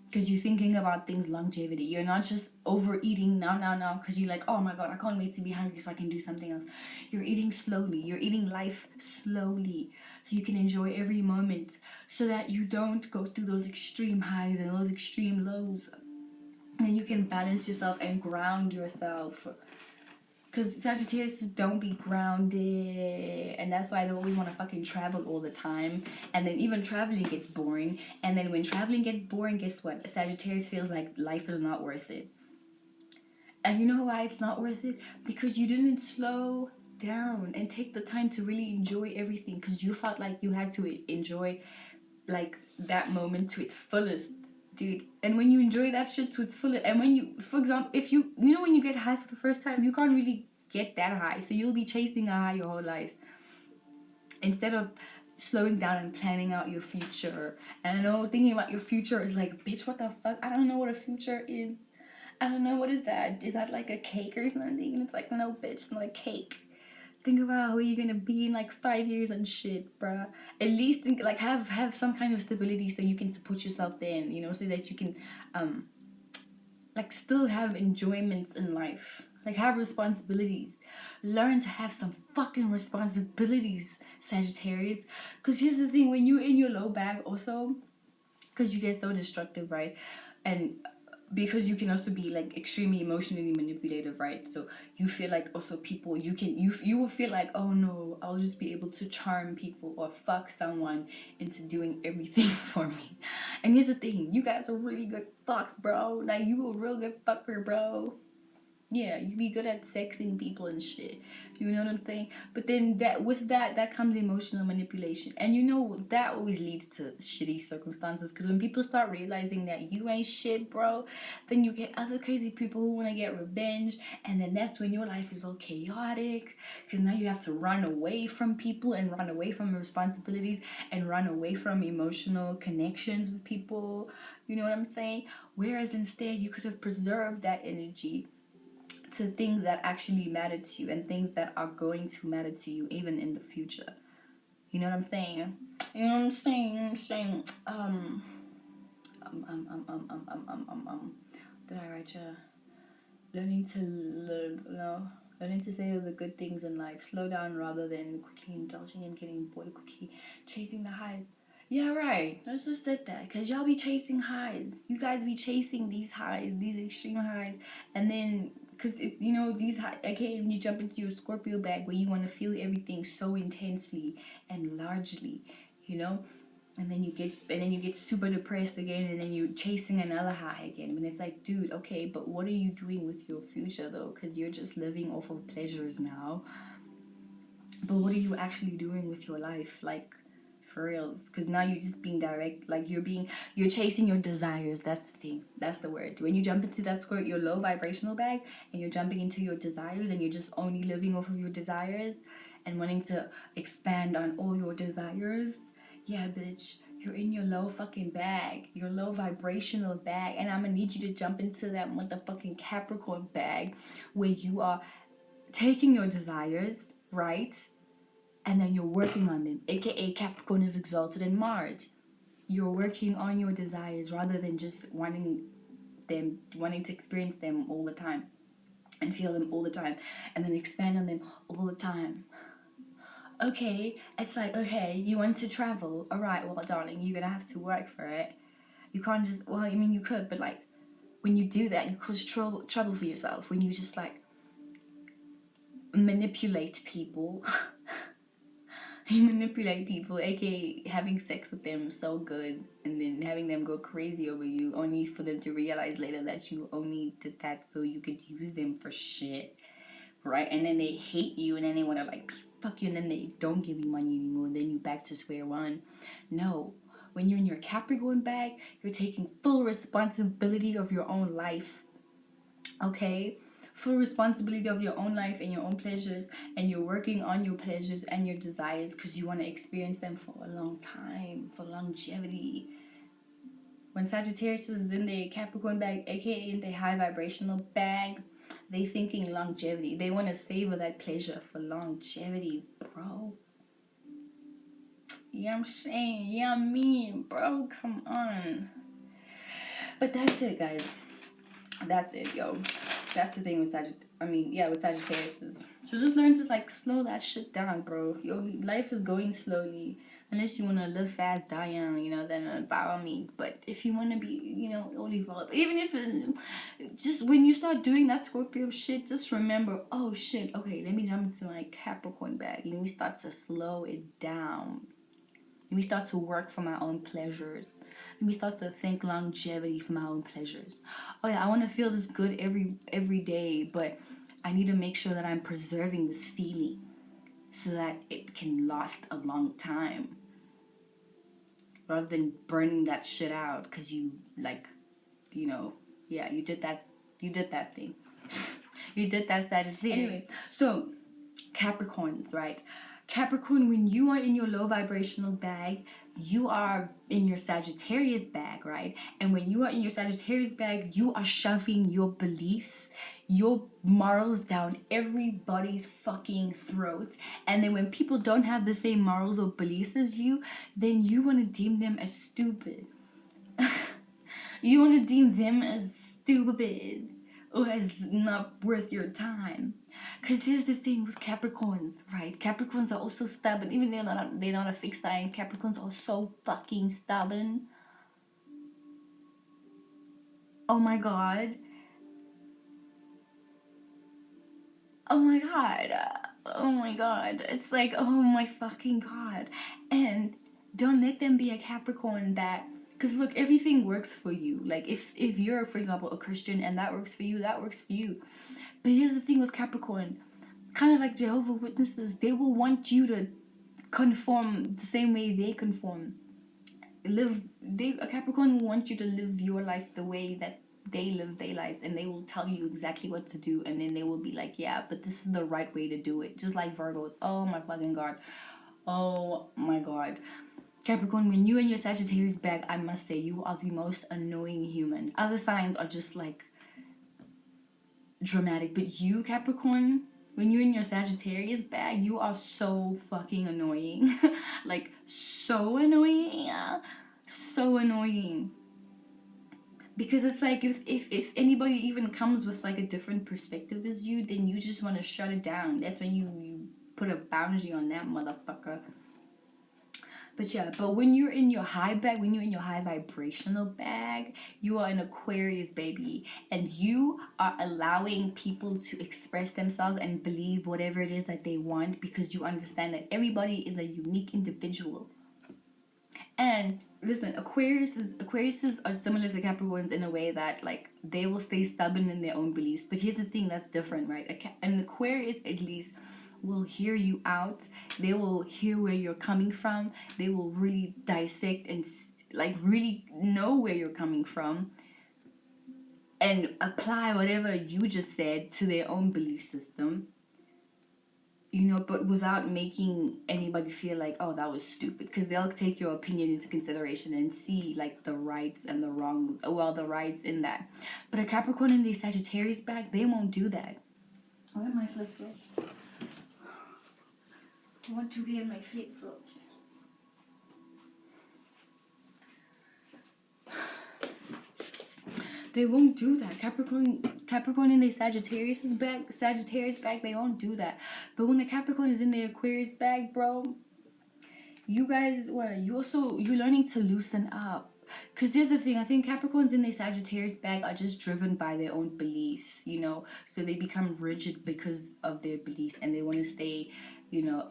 Because you're thinking about things longevity. You're not just overeating now. Because you're like, oh my God, I can't wait to be hungry so I can do something else. You're eating slowly. You're eating life slowly. So you can enjoy every moment. So that you don't go through those extreme highs and those extreme lows. And you can balance yourself and ground yourself. Because Sagittarius don't be grounded. And that's why they always want to fucking travel all the time. And then even traveling gets boring. And then when traveling gets boring, guess what? Sagittarius feels like life is not worth it. And you know why it's not worth it? Because you didn't slow down and take the time to really enjoy everything. Because you felt like you had to enjoy like that moment to its fullest. Dude, and when you enjoy that shit to its fullest, and when you, for example, if you know when you get high for the first time, you can't really get that high, so you'll be chasing a high your whole life instead of slowing down and planning out your future. And I know thinking about your future is like, bitch, what the fuck? I don't know what a future is. I don't know, what is that? Is that like a cake or something? And it's like, no, bitch, it's not a cake. Think about who you're gonna be in like 5 years and shit, bruh. At least think like have some kind of stability so you can support yourself then, you know, so that you can like still have enjoyments in life. Like have responsibilities. Learn to have some fucking responsibilities, Sagittarius. Cause here's the thing, when you're in your low bag also, cause you get so destructive, right? And because you can also be like extremely emotionally manipulative, right? So you feel like also people, you will feel like, oh no, I'll just be able to charm people or fuck someone into doing everything for me. And here's the thing, you guys are really good fucks, bro. Like you a real good fucker, bro. Yeah, you be good at sexing people and shit. You know what I'm saying? But then that comes emotional manipulation. And you know, that always leads to shitty circumstances. Because when people start realizing that you ain't shit, bro, then you get other crazy people who want to get revenge. And then that's when your life is all chaotic. Because now you have to run away from people and run away from responsibilities and run away from emotional connections with people. You know what I'm saying? Whereas instead, you could have preserved that energy to things that actually matter to you and things that are going to matter to you even in the future. You know what I'm saying? You know what I'm saying? Did I write you? Learning to say the good things in life. Slow down rather than quickly indulging and getting bored quickly, chasing the highs. Yeah, right. Let's just say that, because y'all be chasing highs. You guys be chasing these highs, these extreme highs, and then, because, you know, these highs, okay, when you jump into your Scorpio bag where you want to feel everything so intensely and largely, you know, and then you get super depressed again, and then you're chasing another high again. And it's like, dude, okay, but what are you doing with your future, though? Because you're just living off of pleasures now. But what are you actually doing with your life? Like, for reals, because now you're just being direct, like you're chasing your desires. That's the thing, that's the word. When you jump into that your low vibrational bag and you're jumping into your desires and you're just only living off of your desires and wanting to expand on all your desires, yeah, bitch, you're in your low fucking bag, your low vibrational bag, and I'm gonna need you to jump into that motherfucking Capricorn bag where you are taking your desires, right? And then you're working on them, aka Capricorn is exalted in Mars. You're working on your desires rather than just wanting to experience them all the time and feel them all the time and then expand on them all the time. Okay, it's like, okay, you want to travel, all right, well, darling, you're gonna have to work for it. You can't just, well, I mean, you could, but like, when you do that, you cause trouble for yourself. When you just like manipulate people. You manipulate people, aka having sex with them so good and then having them go crazy over you, only for them to realize later that you only did that so you could use them for shit, right? And then they hate you, and then they want to like fuck you, and then they don't give you money anymore, and then you back to square one. No, when you're in your Capricorn bag, you're taking full responsibility of your own life, okay? Full responsibility of your own life and your own pleasures, and you're working on your pleasures and your desires because you want to experience them for a long time, for longevity. When Sagittarius is in the Capricorn bag, aka in the high vibrational bag, they thinking longevity. They want to savor that pleasure for longevity, bro. You know what I'm saying? Yeah, I mean, bro, come on. But that's it, guys. That's it, yo. That's the thing with with Sagittarius. So just learn to like slow that shit down, bro. Your life is going slowly. Unless you want to live fast, die young, you know, then by all means. But if you want to be, you know, only follow. Even if just when you start doing that Scorpio shit, just remember, oh shit, okay, let me jump into my Capricorn bag. Let me start to slow it down. Let me start to work for my own pleasures. Let me start to think longevity for my own pleasures. Oh yeah, I want to feel this good every day, but I need to make sure that I'm preserving this feeling so that it can last a long time. Rather than burning that shit out because you like, you know, yeah, you did that thing. You did that Sagittarius. Anyways, so Capricorns, right? Capricorn, when you are in your low vibrational bag, you are in your Sagittarius bag, right? And when you are in your Sagittarius bag, you are shoving your beliefs, your morals down everybody's fucking throat. And then when people don't have the same morals or beliefs as you, then you want to deem them as stupid. You want to deem them as stupid or as not worth your time. Because here's the thing with Capricorns, right? Capricorns are also stubborn. Even though they're not a fixed sign, Capricorns are so fucking stubborn. Oh my god. Oh my god. Oh my god. It's like, oh my fucking god. And don't let them be a Capricorn that... Because look, everything works for you. Like, if you're, for example, a Christian and that works for you, that works for you. But here's the thing with Capricorn. Kind of like Jehovah's Witnesses, they will want you to conform the same way they conform. A Capricorn will want you to live your life the way that they live their lives, and they will tell you exactly what to do, and then they will be like, yeah, but this is the right way to do it. Just like Virgos. Oh my fucking god. Oh my god. Capricorn, when you and your Sagittarius bag, I must say, you are the most annoying human. Other signs are just like dramatic. But you, Capricorn, when you're in your Sagittarius bag, you are so fucking annoying. Like, so annoying. So annoying. Because it's like, if anybody even comes with like a different perspective as you, then you just want to shut it down. That's when you put a boundary on that motherfucker. But yeah, but when you're in your high bag, when you're in your high vibrational bag, you are an Aquarius, baby. And you are allowing people to express themselves and believe whatever it is that they want, because you understand that everybody is a unique individual. And listen, Aquariuses are similar to Capricorns in a way that, like, they will stay stubborn in their own beliefs. But here's the thing that's different, right? An Aquarius, at least, will hear you out. They will hear where you're coming from. They will really dissect and like really know where you're coming from and apply whatever you just said to their own belief system. You know, but without making anybody feel like, oh, that was stupid, because they'll take your opinion into consideration and see like the rights and the wrong, well, the rights in that. But a Capricorn in the Sagittarius bag, they won't do that. Where are my flip-flops? I want to wear my flip-flops. They won't do that. Capricorn in their Sagittarius bag, they won't do that. But when the Capricorn is in their Aquarius bag, bro, you guys, you're learning to loosen up. Because here's the thing, I think Capricorns in their Sagittarius bag are just driven by their own beliefs, you know, so they become rigid because of their beliefs, and they want to stay, you know,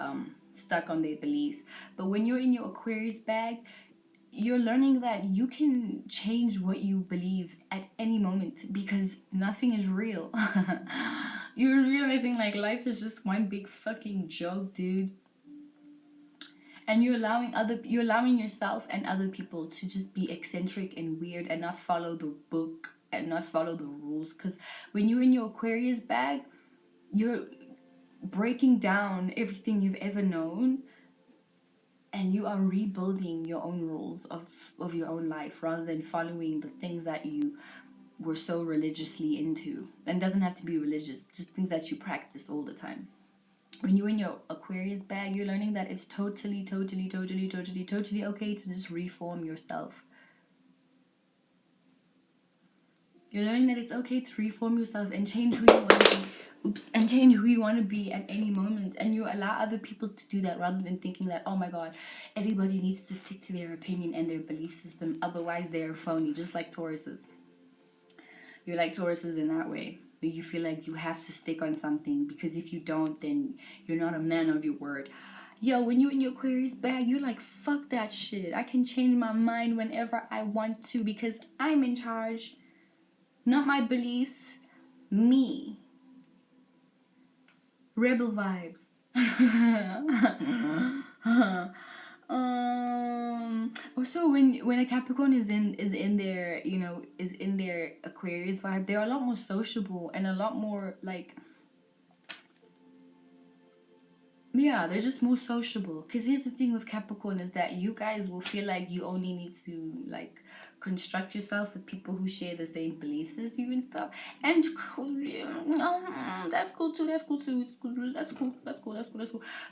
stuck on their beliefs. But when you're in your Aquarius bag, you're learning that you can change what you believe at any moment, because nothing is real. You're realizing like life is just one big fucking joke, dude. And you're allowing yourself and other people to just be eccentric and weird and not follow the book and not follow the rules. Because when you're in your Aquarius bag, you're breaking down everything you've ever known, and you are rebuilding your own rules of your own life, rather than following the things that you were so religiously into. And it doesn't have to be religious, just things that you practice all the time. When you're in your Aquarius bag, you're learning that it's totally okay to just reform yourself. You're learning that it's okay to reform yourself and change who you want to be. And change who you want to be at any moment. And you allow other people to do that, rather than thinking that, oh my god, everybody needs to stick to their opinion and their belief system, otherwise they're phony, just like Tauruses. You're like Tauruses in that way. You feel like you have to stick on something, because if you don't, then you're not a man of your word. Yo, when you're in your Aquarius bag, you're like, fuck that shit. I can change my mind whenever I want to, because I'm in charge. Not my beliefs, me. Rebel vibes. Also, when a Capricorn is in their, you know, is in their Aquarius vibe, they're a lot more sociable and a lot more like, yeah, they're just more sociable. Because here's the thing with Capricorn is that you guys will feel like you only need to like construct yourself with people who share the same beliefs as you and stuff. And that's cool too. That's cool.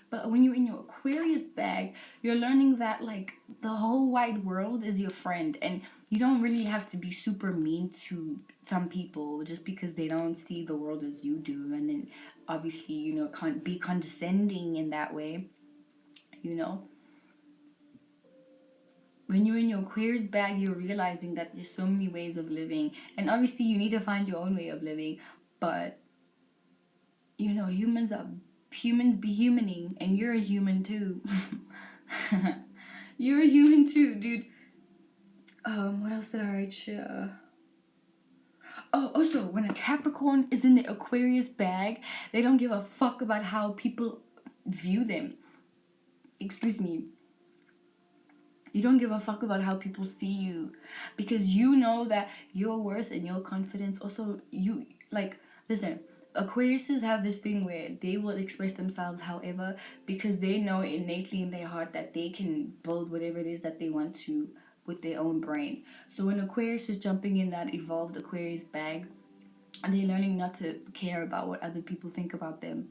But when you're in your Aquarius bag, you're learning that like the whole wide world is your friend, and you don't really have to be super mean to some people just because they don't see the world as you do. And then obviously, you know, can't be condescending in that way, you know. When you're in your Aquarius bag, you're realizing that there's so many ways of living, and obviously you need to find your own way of living. But you know, humans be humaning, and you're a human too. You're a human too, dude. What else did I write? Oh, also, when a Capricorn is in the Aquarius bag, they don't give a fuck about how people view them. Excuse me. You don't give a fuck about how people see you, because you know that your worth and your confidence. Also, you like, listen, Aquariuses have this thing where they will express themselves however, because they know innately in their heart that they can build whatever it is that they want to with their own brain. So when Aquarius is jumping in that evolved Aquarius bag, And they're learning not to care about what other people think about them,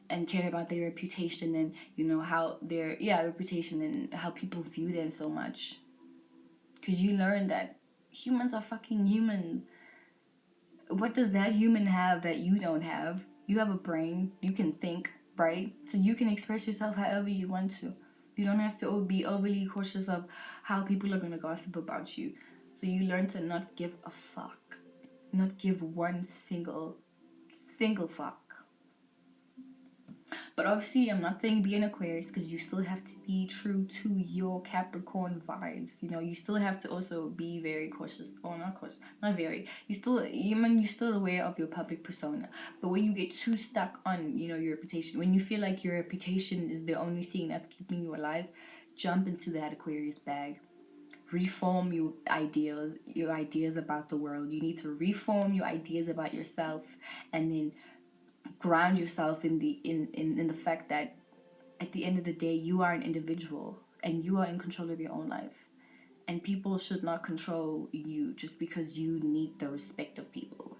and care about their reputation, and you know how their reputation and how people view them so much. Because you learn that humans are fucking humans. What does that human have that you don't have? You have a brain, you can think, right? So you can express yourself however you want to. You don't have to be overly cautious of how people are going to gossip about you. So you learn to not give a fuck, not give one single fuck. But obviously, I'm not saying be an Aquarius, because you still have to be true to your Capricorn vibes. You know, you still have to also be very cautious. Or not cautious, not very. You're still aware of your public persona. But when you get too stuck on, you know, your reputation, when you feel like your reputation is the only thing that's keeping you alive, jump into that Aquarius bag. Reform your ideas about the world. You need to reform your ideas about yourself, and then ground yourself in the fact that at the end of the day, you are an individual and you are in control of your own life, and people should not control you just because you need the respect of people.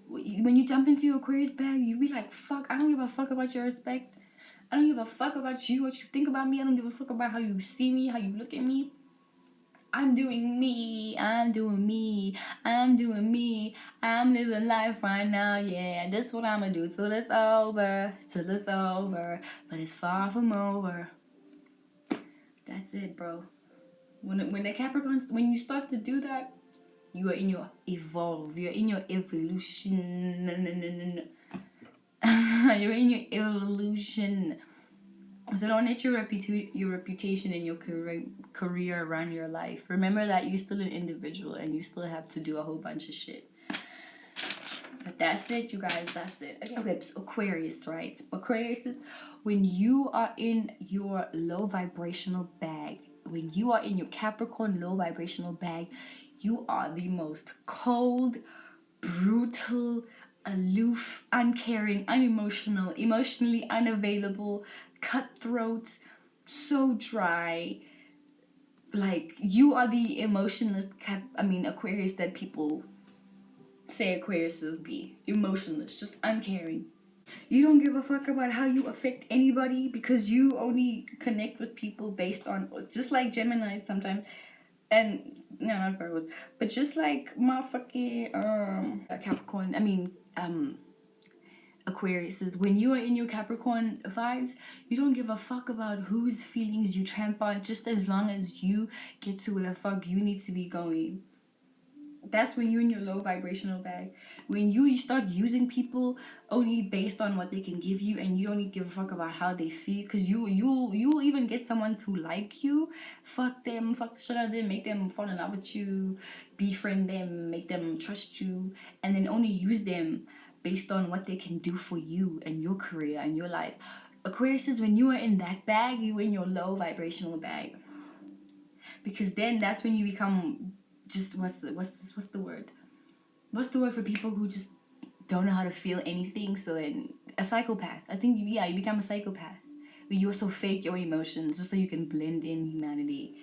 When you jump into your Aquarius bag, you be like, fuck, I don't give a fuck about your respect. I don't give a fuck about you, what you think about me. I don't give a fuck about how you see me, how you look at me. I'm doing me, I'm doing me, I'm doing me, I'm living life right now, yeah, this is what I'ma do till it's over, but it's far from over. That's it, bro. When the Capricorns, when you start to do that, you are in your evolve, you're in your evolution, you're in your evolution. So don't let your reputation and your career run your life. Remember that you're still an individual and you still have to do a whole bunch of shit. But that's it, you guys. That's it. Okay, so Aquarius, right? Aquarius is when you are in your low vibrational bag. When you are in your Capricorn low vibrational bag, you are the most cold, brutal, aloof, uncaring, unemotional, emotionally unavailable, cutthroat, so dry. Like, you are the emotionless Aquarius that people say Aquariuses be. Emotionless, just uncaring. You don't give a fuck about how you affect anybody, because you only connect with people based on, just like Gemini sometimes, and no, not Virgos, but just like motherfucking Capricorn. Aquarius is when you are in your Capricorn vibes, you don't give a fuck about whose feelings you tramp on, just as long as you get to where the fuck you need to be going. That's when you're in your low vibrational bag. When you start using people only based on what they can give you, and you don't even give a fuck about how they feel, because you'll even get someone who like you, fuck them, fuck the shit out of them, make them fall in love with you, befriend them, make them trust you, and then only use them based on what they can do for you and your career and your life. Aquarius is when you are in that bag, you're in your low vibrational bag, because then that's when you become just what's the word? What's the word for people who just don't know how to feel anything? So then a psychopath. I think you become a psychopath. But you also fake your emotions just so you can blend in humanity.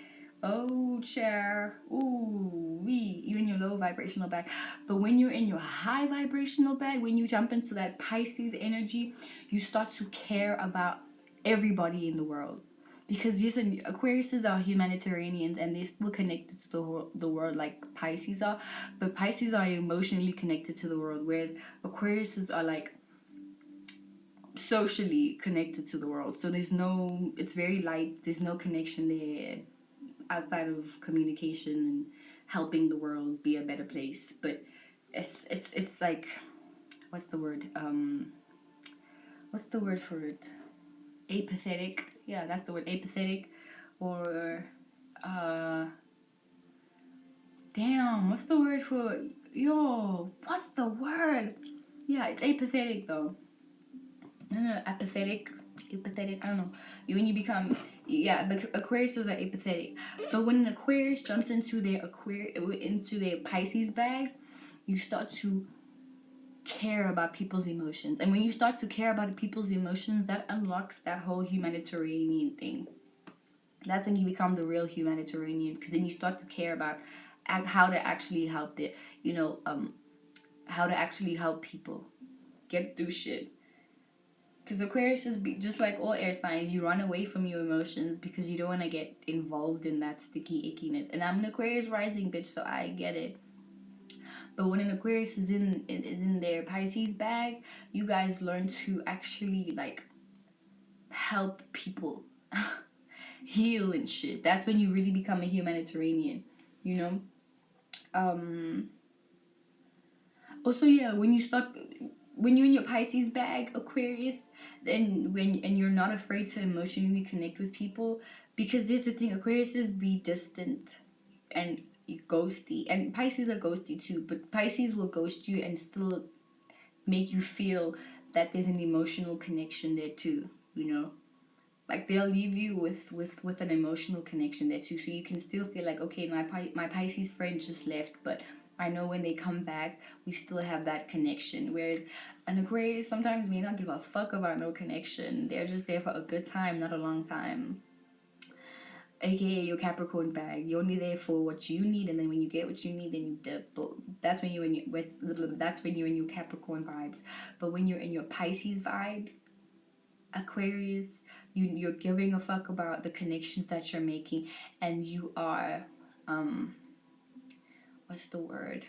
Oh, chair. Ooh, you're in your low vibrational bag. But when you're in your high vibrational bag, when you jump into that Pisces energy, you start to care about everybody in the world. Because yes, Aquariuses are humanitarians and they're still connected to the world like Pisces are, but Pisces are emotionally connected to the world, whereas Aquariuses are like socially connected to the world. So it's very light. There's no connection there outside of communication and helping the world be a better place. But it's like, what's the word? What's the word for it? Apathetic. Yeah, that's the word, apathetic. Or damn, what's the word for, what's the word? Yeah, it's apathetic though. I don't know, apathetic, I don't know. When you become, the Aquarius are apathetic. But when an Aquarius jumps into their Pisces bag, you start to care about people's emotions. And when you start to care about people's emotions, that unlocks that whole humanitarian thing. That's when you become the real humanitarian, because then you start to care about how to actually help how to actually help people get through shit. Because Aquarius is just like all air signs, you run away from your emotions because you don't want to get involved in that sticky ickiness. And I'm an Aquarius rising, bitch, so I get it. But when an Aquarius is in their Pisces bag, you guys learn to actually like help people heal and shit. That's when you really become a humanitarian, you know. Also, yeah, when you're in your Pisces bag, Aquarius, and you're not afraid to emotionally connect with people, because here's the thing, Aquariuses be distant and ghosty, and Pisces are ghosty too, but Pisces will ghost you and still make you feel that there's an emotional connection there too, you know. Like they'll leave you with an emotional connection there too, so you can still feel like, okay, my Pisces friend just left, but I know when they come back, we still have that connection. Whereas an Aquarius sometimes may not give a fuck about no connection. They're just there for a good time, not a long time. AKA your Capricorn bag. You're only there for what you need, and then when you get what you need, then you dip. But that's when you're in your Capricorn vibes. But when you're in your Pisces vibes, Aquarius, you're giving a fuck about the connections that you're making, and you are what's the word?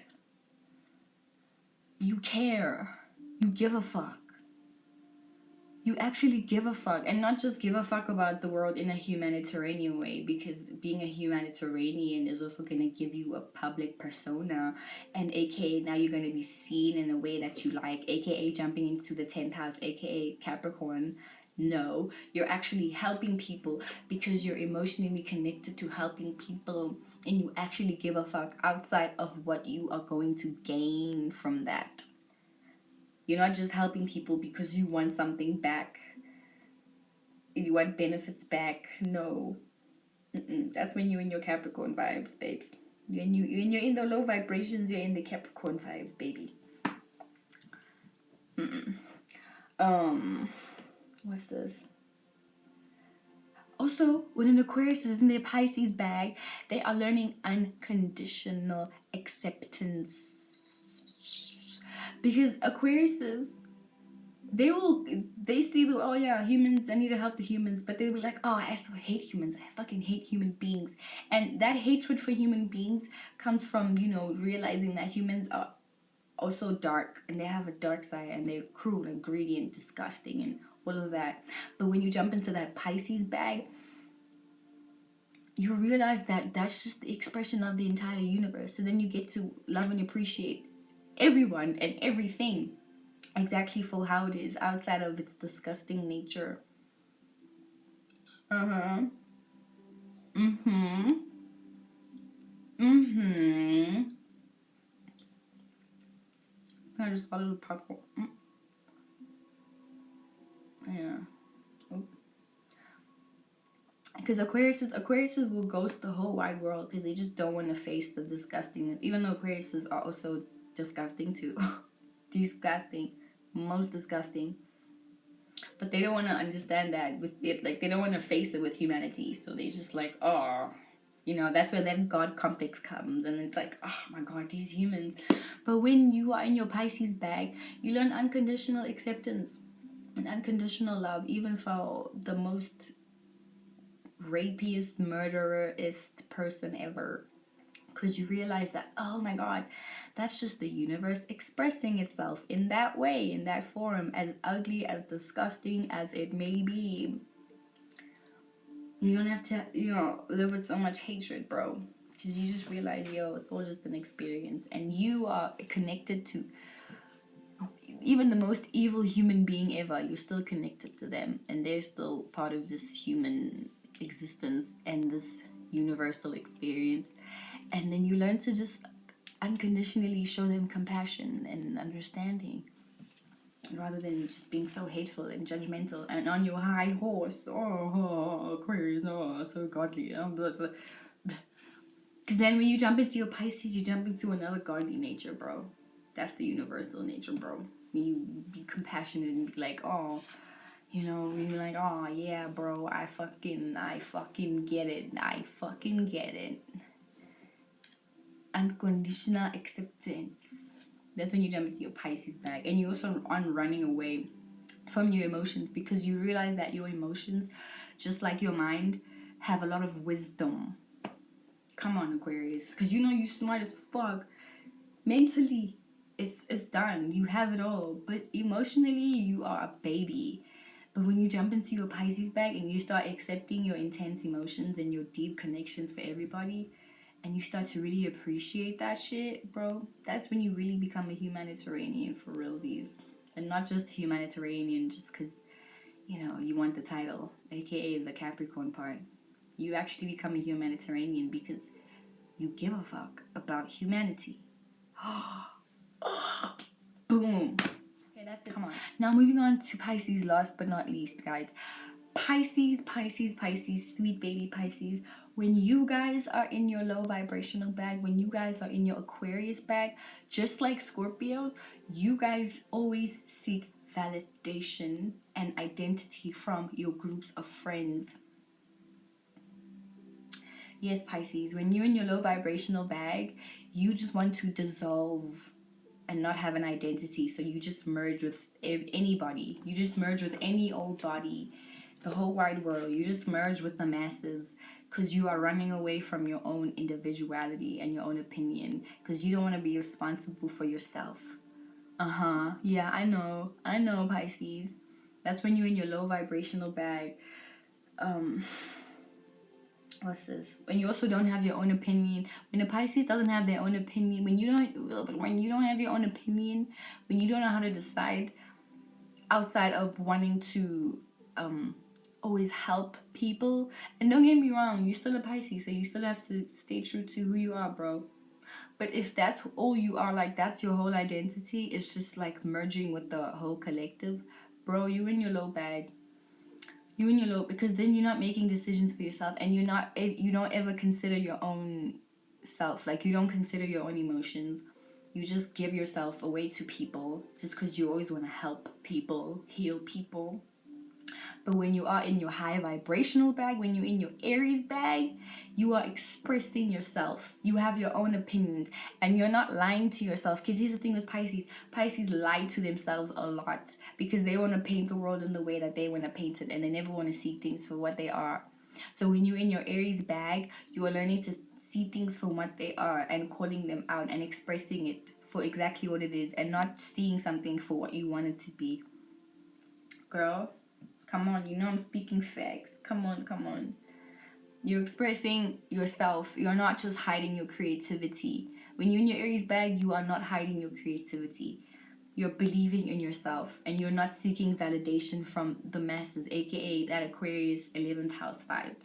You care. You give a fuck. You actually give a fuck, and not just give a fuck about the world in a humanitarian way, because being a humanitarian is also going to give you a public persona, and aka now you're going to be seen in a way that you like, aka jumping into the 10th house, aka Capricorn. No, you're actually helping people because you're emotionally connected to helping people, and you actually give a fuck outside of what you are going to gain from that. You're not just helping people because you want something back. You want benefits back. No. That's when you're in your Capricorn vibes, babes. When you're in the low vibrations, you're in the Capricorn vibes, baby. What's this? Also, when an Aquarius is in their Pisces bag, they are learning unconditional acceptance. Because Aquariuses, they see the, oh yeah, humans, I need to help the humans, but they'll be like, oh, I so hate humans, I fucking hate human beings. And that hatred for human beings comes from, you know, realizing that humans are also dark, and they have a dark side, and they're cruel and greedy and disgusting and all of that. But when you jump into that Pisces bag, you realize that that's just the expression of the entire universe. So then you get to love and appreciate everyone and everything exactly for how it is, outside of its disgusting nature. I just got a little popcorn. Yeah. Because Aquariuses will ghost the whole wide world because they just don't want to face the disgustingness. Even though Aquariuses are also disgusting too. Disgusting. Most disgusting. But they don't want to understand that with it. Like, they don't want to face it with humanity. So they just like, oh, you know, that's where that God complex comes. And it's like, oh my God, these humans. But when you are in your Pisces bag, you learn unconditional acceptance and unconditional love, even for the most rapiest, murdererist person ever. Because you realize that, oh my God, that's just the universe expressing itself in that way, in that form, as ugly, as disgusting as it may be. You don't have to, you know, live with so much hatred, bro. Because you just realize, yo, it's all just an experience. And you are connected to even the most evil human being ever. You're still connected to them. And they're still part of this human existence and this universal experience. And then you learn to just unconditionally show them compassion and understanding, rather than just being so hateful and judgmental and on your high horse. Aquarius, so godly. Because then when you jump into your Pisces, you jump into another godly nature, bro. That's the universal nature, bro. When you be compassionate and be like, oh, you know, you're like, oh yeah, bro, I fucking get it. I fucking get it. Unconditional acceptance. That's when you jump into your Pisces bag. And you're also on running away from your emotions, because you realize that your emotions, just like your mind, have a lot of wisdom. Come on, Aquarius, because you know you smart as fuck. Mentally, it's done. You have it all, but emotionally, you are a baby. But when you jump into your Pisces bag and you start accepting your intense emotions and your deep connections for everybody, and you start to really appreciate that shit, bro, that's when you really become a humanitarian for realsies. And not just humanitarian just because, you know, you want the title, aka the Capricorn part. You actually become a humanitarian because you give a fuck about humanity. Boom. Okay, that's it. Come on. Now moving on to Pisces, last but not least, guys. Pisces, sweet baby Pisces. When you guys are in your low vibrational bag, when you guys are in your Aquarius bag, just like Scorpios, you guys always seek validation and identity from your groups of friends. Yes, Pisces, when you're in your low vibrational bag, you just want to dissolve and not have an identity. So you just merge with anybody. You just merge with any old body, the whole wide world. You just merge with the masses because you are running away from your own individuality and your own opinion because you don't want to be responsible for yourself. Yeah, I know, Pisces. That's when you're in your low vibrational bag. What's this? When you also don't have your own opinion. When a Pisces doesn't have their own opinion, when you don't have your own opinion, when you don't know how to decide outside of wanting to always help people. And don't get me wrong, you're still a Pisces, so you still have to stay true to who you are, bro. But if that's all you are, like that's your whole identity, it's just like merging with the whole collective, bro, you in your low bag. You in your low, because then you're not making decisions for yourself, and you don't ever consider your own self. Like you don't consider your own emotions. You just give yourself away to people just because you always want to help people, heal people. But when you are in your high vibrational bag, when you're in your Aries bag, you are expressing yourself. You have your own opinions and you're not lying to yourself. Because here's the thing with Pisces. Pisces lie to themselves a lot because they want to paint the world in the way that they want to paint it, and they never want to see things for what they are. So when you're in your Aries bag, you are learning to see things for what they are and calling them out and expressing it for exactly what it is, and not seeing something for what you want it to be. Girl, come on, you know I'm speaking facts. Come on. You're expressing yourself. You're not just hiding your creativity. When you're in your Aries bag, you are not hiding your creativity. You're believing in yourself, and you're not seeking validation from the masses, aka that Aquarius 11th house vibe.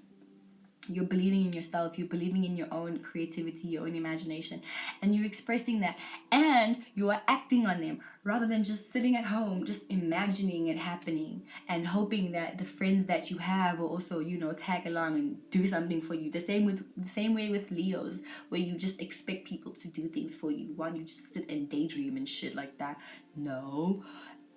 You're believing in yourself, you're believing in your own creativity, your own imagination, and you're expressing that, and you are acting on them rather than just sitting at home just imagining it happening and hoping that the friends that you have will also, you know, tag along and do something for you. The same way with Leos, where you just expect people to do things for you while you just sit and daydream and shit like that. No,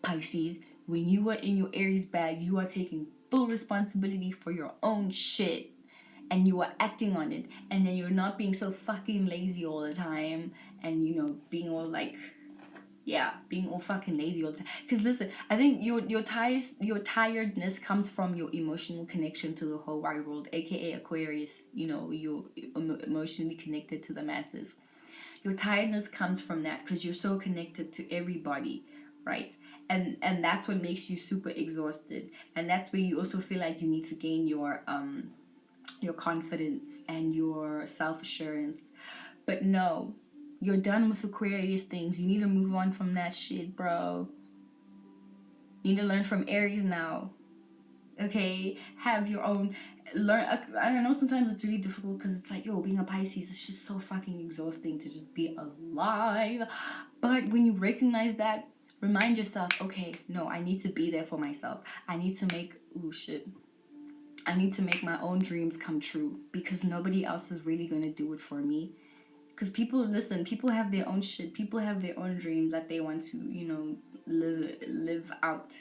Pisces, when you are in your Aries bag, you are taking full responsibility for your own shit. And you are acting on it, and then you're not being so fucking lazy all the time, and you know, being all like, yeah, being all fucking lazy all the time. Because listen, I think your tiredness comes from your emotional connection to the whole wide world, aka Aquarius. You know, you're emotionally connected to the masses. Your tiredness comes from that because you're so connected to everybody, right? And that's what makes you super exhausted, and that's where you also feel like you need to gain your confidence and your self-assurance. But no, you're done with Aquarius things. You need to move on from that shit, bro. You need to learn from Aries now. Okay? Have your own... I don't know, sometimes it's really difficult because it's like, yo, being a Pisces, it's just so fucking exhausting to just be alive. But when you recognize that, remind yourself, okay, no, I need to be there for myself. I need to make... I need to make my own dreams come true because nobody else is really going to do it for me. Because people have their own shit. People have their own dreams that they want to, you know, live out.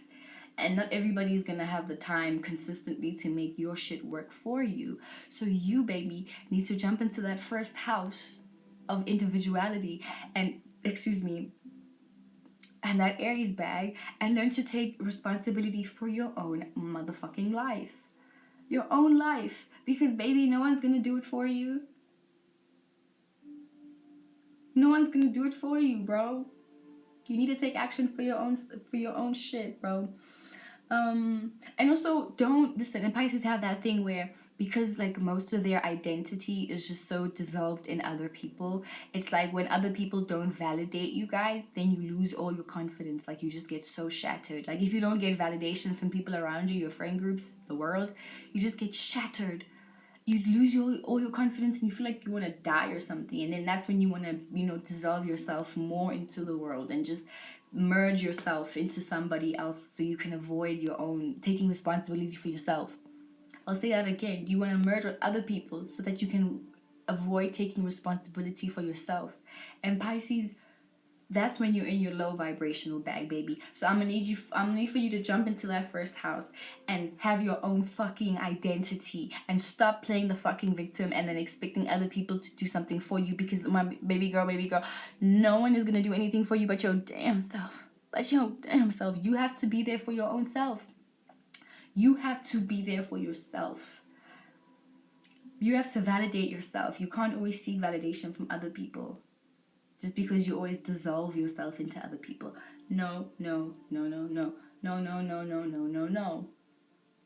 And not everybody's going to have the time consistently to make your shit work for you. So you, baby, need to jump into that first house of individuality and, and that Aries bag and learn to take responsibility for your own motherfucking life. Your own life. Because, baby, no one's gonna do it for you. No one's gonna do it for you, bro. You need to take action for your own shit, bro. And also, don't listen. And Pisces have that thing where, because like most of their identity is just so dissolved in other people, it's like when other people don't validate you guys, then you lose all your confidence. Like, you just get so shattered. Like, if you don't get validation from people around you, your friend groups, the world, you just get shattered. You lose all your confidence, and you feel like you want to die or something. And then that's when you want to, dissolve yourself more into the world and just merge yourself into somebody else, so you can avoid your own taking responsibility for yourself. I'll say that again. You want to merge with other people so that you can avoid taking responsibility for yourself. And Pisces, that's when you're in your low vibrational bag, baby. So I'm gonna need for you to jump into that first house and have your own fucking identity, and stop playing the fucking victim and then expecting other people to do something for you. Because, my baby girl, no one is gonna do anything for you but your damn self. You have to be there for your own self. You have to be there for yourself. You have to validate yourself. You can't always seek validation from other people, just because you always dissolve yourself into other people. No.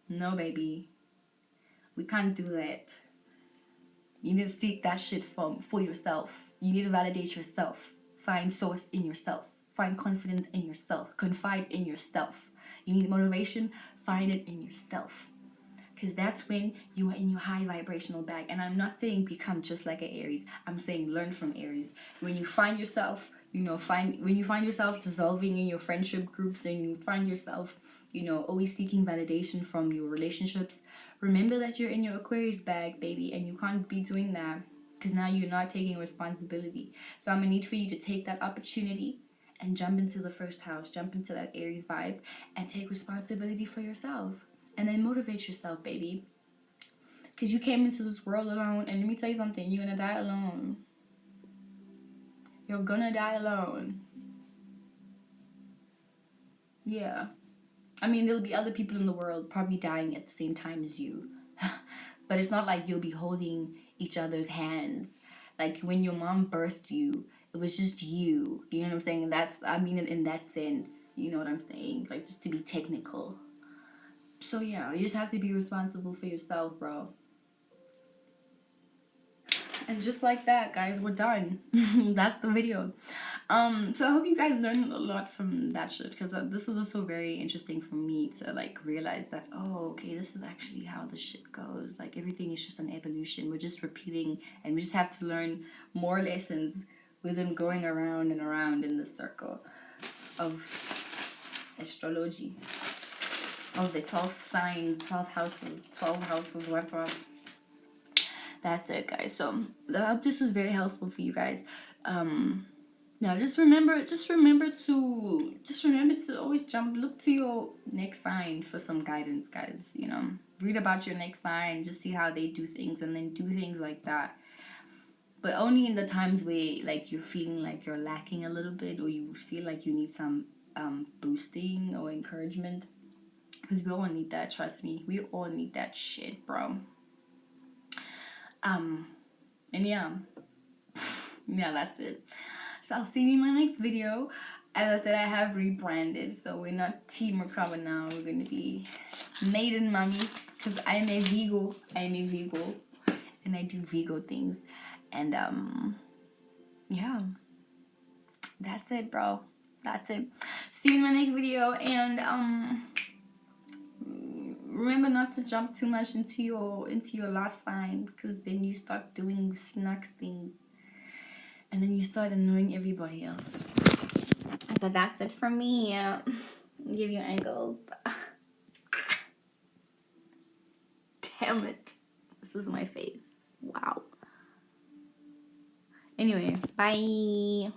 No, baby. We can't do that. You need to seek that shit for yourself. You need to validate yourself. Find source in yourself. Find confidence in yourself. Confide in yourself. You need motivation? Find it in yourself. Because that's when you are in your high vibrational bag. And I'm not saying become just like an Aries. I'm saying learn from Aries. When you find yourself, when you find yourself dissolving in your friendship groups, and you find yourself, always seeking validation from your relationships, remember that you're in your Aquarius bag, baby, and you can't be doing that, because now you're not taking responsibility. So I'm going to need for you to take that opportunity and jump into the first house, jump into that Aries vibe, and take responsibility for yourself. And then motivate yourself, baby. Because you came into this world alone. And let me tell you something. You're going to die alone. You're going to die alone. Yeah. I mean, there'll be other people in the world probably dying at the same time as you. But it's not like you'll be holding each other's hands. Like, when your mom birthed you, it was just you. You know what I'm saying? I mean it in that sense. You know what I'm saying? Like, just to be technical. So yeah, you just have to be responsible for yourself, bro. And just like that, guys, we're done. That's the video. So I hope you guys learned a lot from that shit, because this was also very interesting for me to like realize that, oh, okay, this is actually how the shit goes. Like, everything is just an evolution. We're just repeating, and we just have to learn more lessons within going around and around in this circle of astrology. Of the 12 signs, 12 houses, what. That's it, guys. So I hope this was very helpful for you guys. Now just remember to always look to your next sign for some guidance, guys. Read about your next sign, just see how they do things, and then do things like that. But only in the times where like you're feeling like you're lacking a little bit, or you feel like you need some boosting or encouragement. Because we all need that, trust me. We all need that shit, bro. And yeah, that's it. So I'll see you in my next video. As I said, I have rebranded, so we're not Team Recover now. We're going to be Maiden Mommy, because I'm a Virgo. And I do Virgo things. And yeah, that's it, bro. That's it. See you in my next video, and remember not to jump too much into your last sign, because then you start doing snacks things, and then you start annoying everybody else. But that's it from me. Give you angles. Damn it. This is my face. Wow. Anyway, bye.